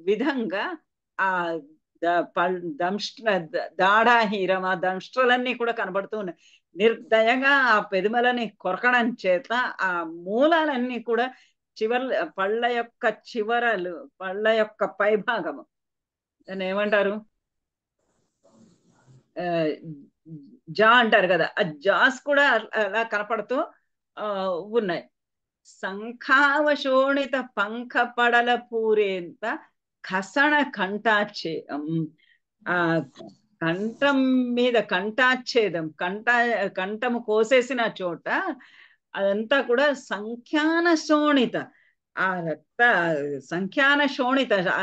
విధంగా ఆ దాఢాహీరం, ఆ దంష్ట్రలన్నీ కూడా కనబడుతూ ఉన్నాయి. నిర్దయగా ఆ పెదమలని కొరకడం చేత ఆ మూలాలన్నీ కూడా పళ్ళ యొక్క చివరలు, పళ్ళ యొక్క పైభాగము, దాన్ని ఏమంటారు, జా అంటారు కదా, ఆ జాస్ కూడా అలా కనపడుతూ ఉన్నాయి. సంఖావశోణిత పంఖ పడల పూరేంత కసణ కంఠాచ్చే ఆ కంఠం మీద కంఠాచ్ఛేదం, కంఠము కోసేసిన చోట అదంతా కూడా సంఖ్యాన శోణిత, ఆ సంఖ్యాన శోణిత, ఆ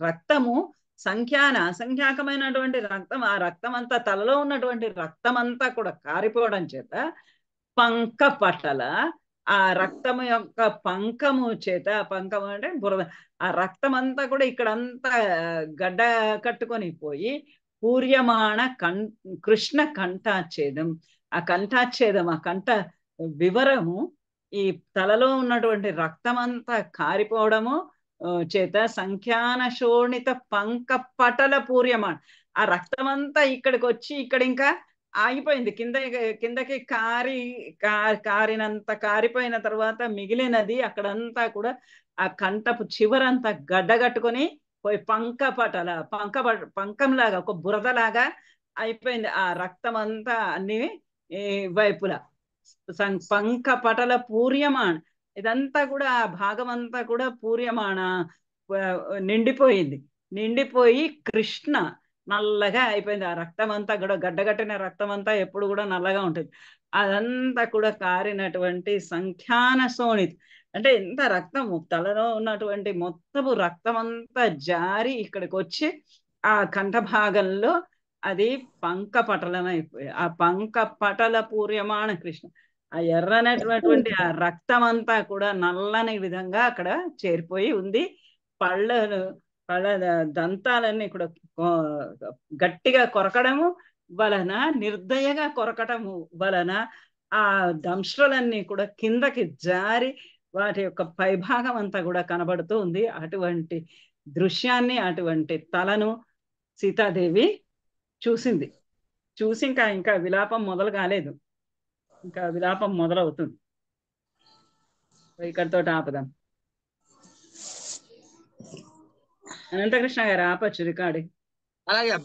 రక్తము అసంఖ్యాకమైనటువంటి రక్తం, ఆ రక్తం అంతా, తలలో ఉన్నటువంటి రక్తం అంతా కూడా కారిపోవడం చేత పంక పటల, ఆ రక్తము యొక్క పంకము చేత, పంకము అంటే బురద, ఆ రక్తం అంతా కూడా ఇక్కడంతా గడ్డ కట్టుకొని పోయి పూర్యమాణ కృష్ణ కంఠాచ్ఛేదం, ఆ కంఠాచ్ఛేదం, ఆ కంఠ వివరము, ఈ తలలో ఉన్నటువంటి రక్తం అంతా కారిపోవడము చేత సంఖ్యాన శోణిత పంక పటల పూర్యమాణ, ఆ రక్తం అంతా ఇక్కడికి వచ్చి ఇక్కడ ఇంకా ఆగిపోయింది, కిందకి కారినంత కారిపోయిన తర్వాత మిగిలినది అక్కడంతా కూడా ఆ కంఠపు చివరంతా గడ్డగట్టుకొని పోయి పంకంలాగా, ఒక బురదలాగా అయిపోయింది ఆ రక్తం అంతా అన్ని వైపులా. పంక పటల పూర్యమాణ, ఇదంతా కూడా ఆ భాగం అంతా కూడా పూర్యమాణ నిండిపోయింది. నిండిపోయి కృష్ణ నల్లగా అయిపోయింది. ఆ రక్తం అంతా కూడా, గడ్డగట్టిన రక్తం అంతా ఎప్పుడు కూడా నల్లగా ఉంటుంది. అదంతా కూడా కారినటువంటి సంఖ్యాన శోణిత్, అంటే ఎంత రక్తము, తలలో ఉన్నటువంటి మొత్తము రక్తం అంతా జారి ఇక్కడికి వచ్చి ఆ కంఠ భాగంలో అది పంక పటలం అయిపోయి, ఆ పంక పటల పూర్యమాణ కృష్ణ, ఆ ఎర్రనటువంటి ఆ రక్తం అంతా కూడా నల్లని విధంగా అక్కడ చేరిపోయి ఉంది. పళ్ళను పళ్ళ దంతాలన్నీ కూడా గట్టిగా కొరకడము వలన, నిర్దయగా కొరకటము వలన ఆ దంశ్రులన్నీ కూడా కిందకి జారి వాటి యొక్క పైభాగం అంతా కూడా కనబడుతూ ఉంది. అటువంటి దృశ్యాన్ని, అటువంటి తలను సీతాదేవి చూసింది. చూసి ఇంకా విలాపం మొదలు కాలేదు, ఇంకా విలాపం మొదలవుతుంది. ఇక్కడితో ఆపదాం. అనంతకృష్ణ గారు ఆపచ్చు రికార్డింగ్. అలాగే.